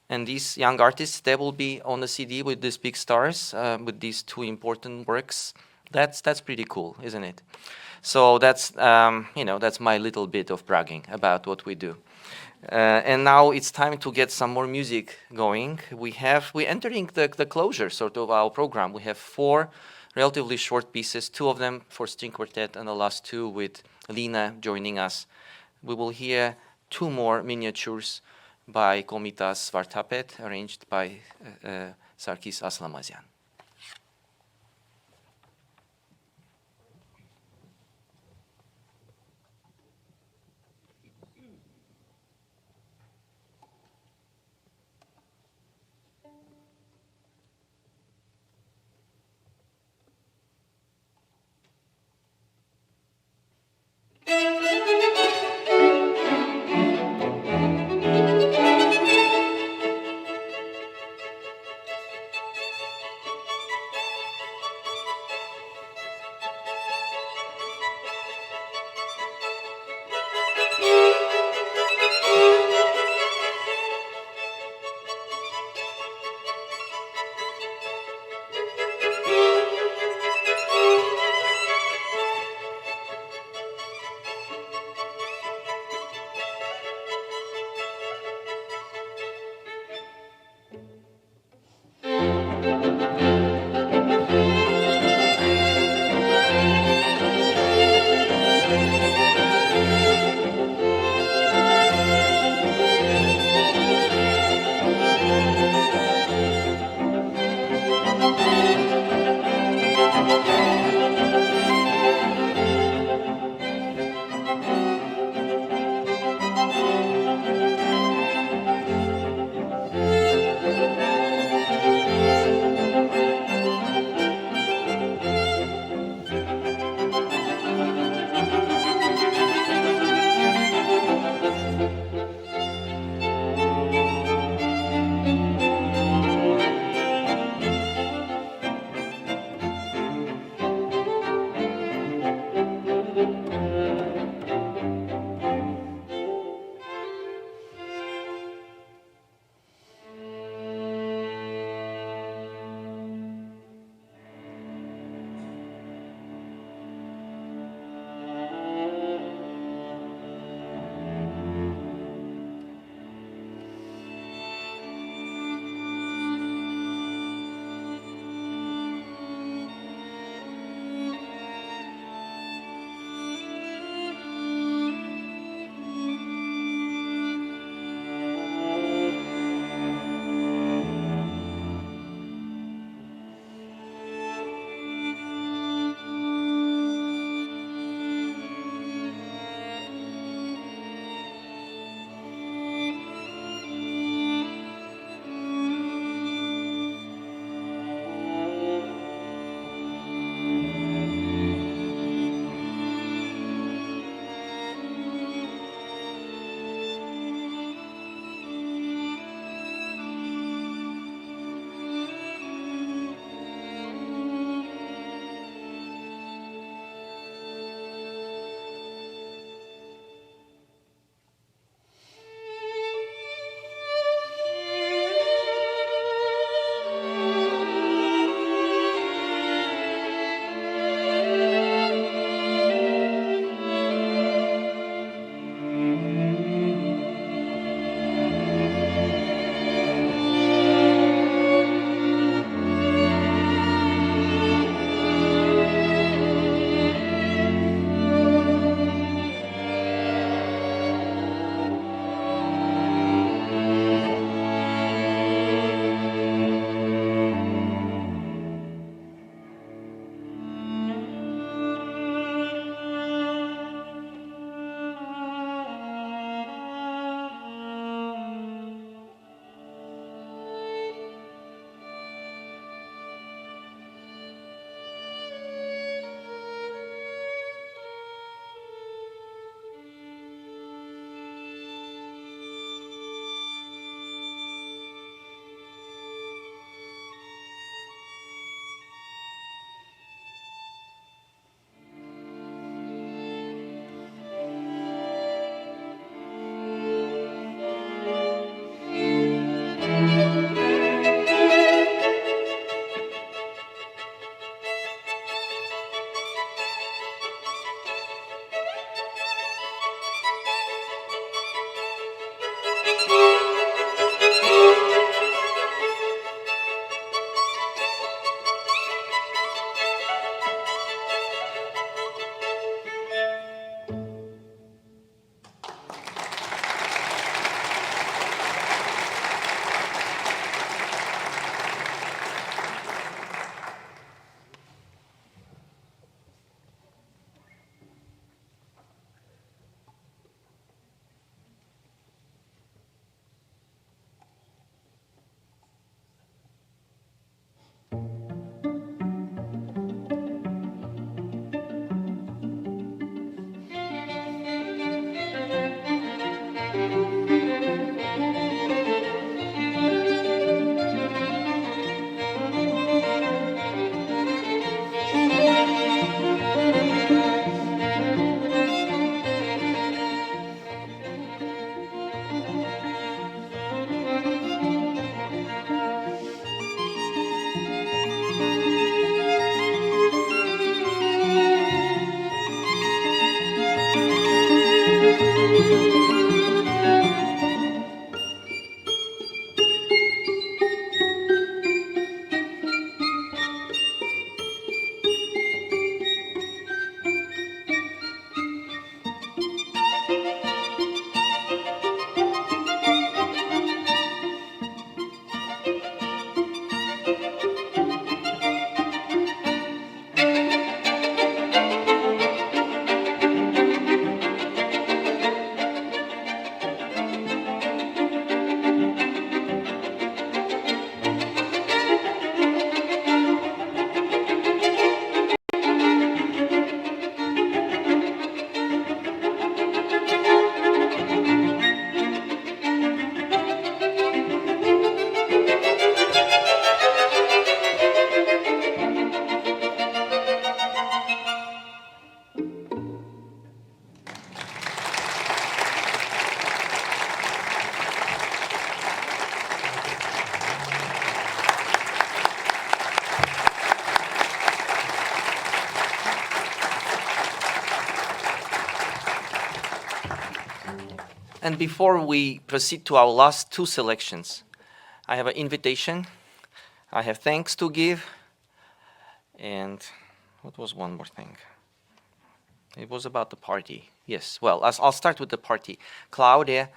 And these young artists, they will be on the CD with these big stars, with these two important works. That's pretty cool, isn't it? So that's that's my little bit of bragging about what we do. And now it's time to get some more music going. We're entering the closure sort of our program. We have 4 relatively short pieces, 2 of them for string quartet and the last 2 with Lina joining us. We will hear 2 more miniatures by Komitas Vartapet, arranged by Sarkis Aslamazian. And before we proceed to our last two selections, I have an invitation. I have thanks to give. And what was one more thing? It was about the party. Yes, well, I'll start with the party. Claudia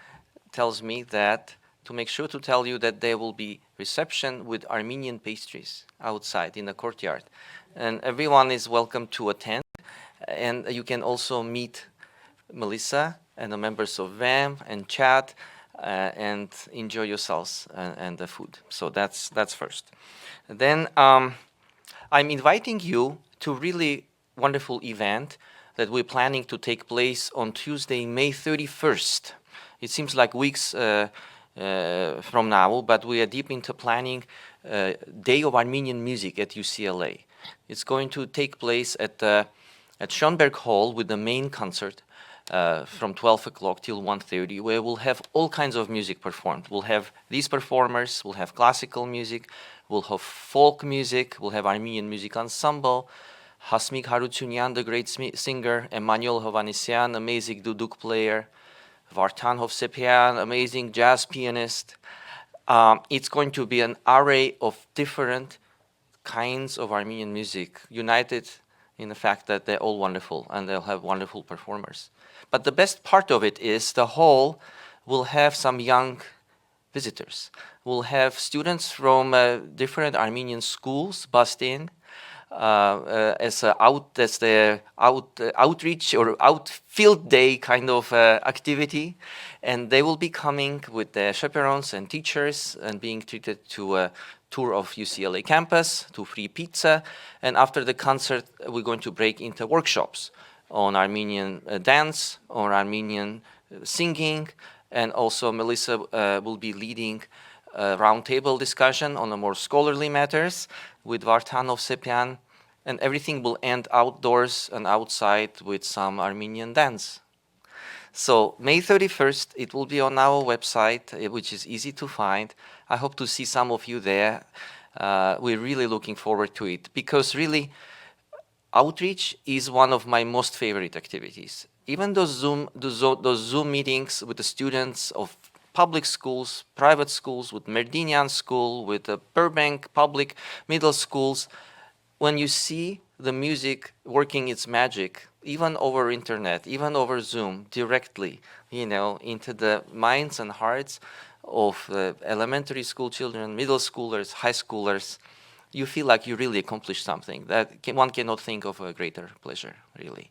tells me that to make sure to tell you that there will be reception with Armenian pastries outside in the courtyard. And everyone is welcome to attend. And you can also meet Melissa and the members of VEM and chat and enjoy yourselves and the food. So that's first. Then I'm inviting you to a really wonderful event that we're planning to take place on Tuesday, May 31st. It seems like weeks from now, but we are deep into planning Day of Armenian Music at UCLA. It's going to take place at Schoenberg Hall with the main concert from 12 o'clock till 1:30, where we'll have all kinds of music performed. We'll have these performers, we'll have classical music, we'll have folk music, we'll have Armenian Music Ensemble, Hasmik Harutsunyan, the great singer, Emmanuel Hovanesyan, amazing duduk player, Vartan Hovsepian, amazing jazz pianist. It's going to be an array of different kinds of Armenian music, united in the fact that they're all wonderful and they'll have wonderful performers. But the best part of it is the hall will have some young visitors. We'll have students from different Armenian schools bussed in as the outreach or outfield day kind of activity, and they will be coming with their chaperones and teachers and being treated to a tour of UCLA campus, to free pizza, and after the concert we're going to break into workshops on Armenian dance, on Armenian singing, and also Melissa will be leading a roundtable discussion on the more scholarly matters with Vartan Hovsepian, and everything will end outdoors and outside with some Armenian dance. So May 31st, it will be on our website, which is easy to find. I hope to see some of you there. We're really looking forward to it because really outreach is one of my most favorite activities. Even those Zoom meetings with the students of public schools, private schools, with Merdinian School, with the Burbank public middle schools, when you see the music working its magic, even over internet, even over Zoom, directly, into the minds and hearts of elementary school children, middle schoolers, high schoolers, you feel like you really accomplished something. One cannot think of a greater pleasure, really.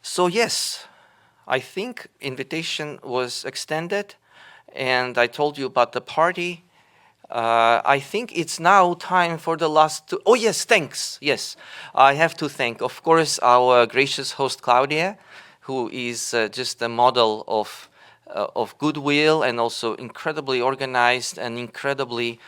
So yes, I think invitation was extended, and I told you about the party. I think it's now time for the last two. Oh yes, thanks. Yes, I have to thank, of course, our gracious host Claudia, who is just a model of goodwill and also incredibly organized and incredibly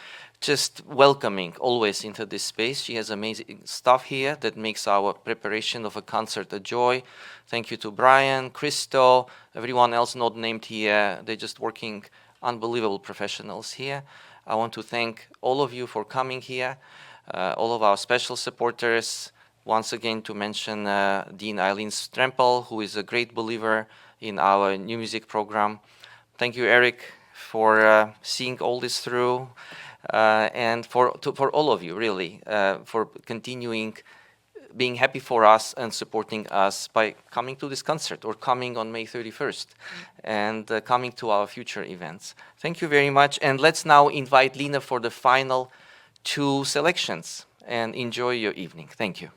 just welcoming always into this space. She has amazing stuff here that makes our preparation of a concert a joy. Thank you to Brian, Christo, everyone else not named here. They're just working unbelievable professionals here. I want to thank all of you for coming here, all of our special supporters. Once again, to mention Dean Eileen Strempel, who is a great believer in our new music program. Thank you, Eric, for seeing all this through, and for all of you, really, for continuing being happy for us and supporting us by coming to this concert or coming on May 31st and coming to our future events. Thank you very much. And let's now invite Lina for the final two selections and enjoy your evening. Thank you.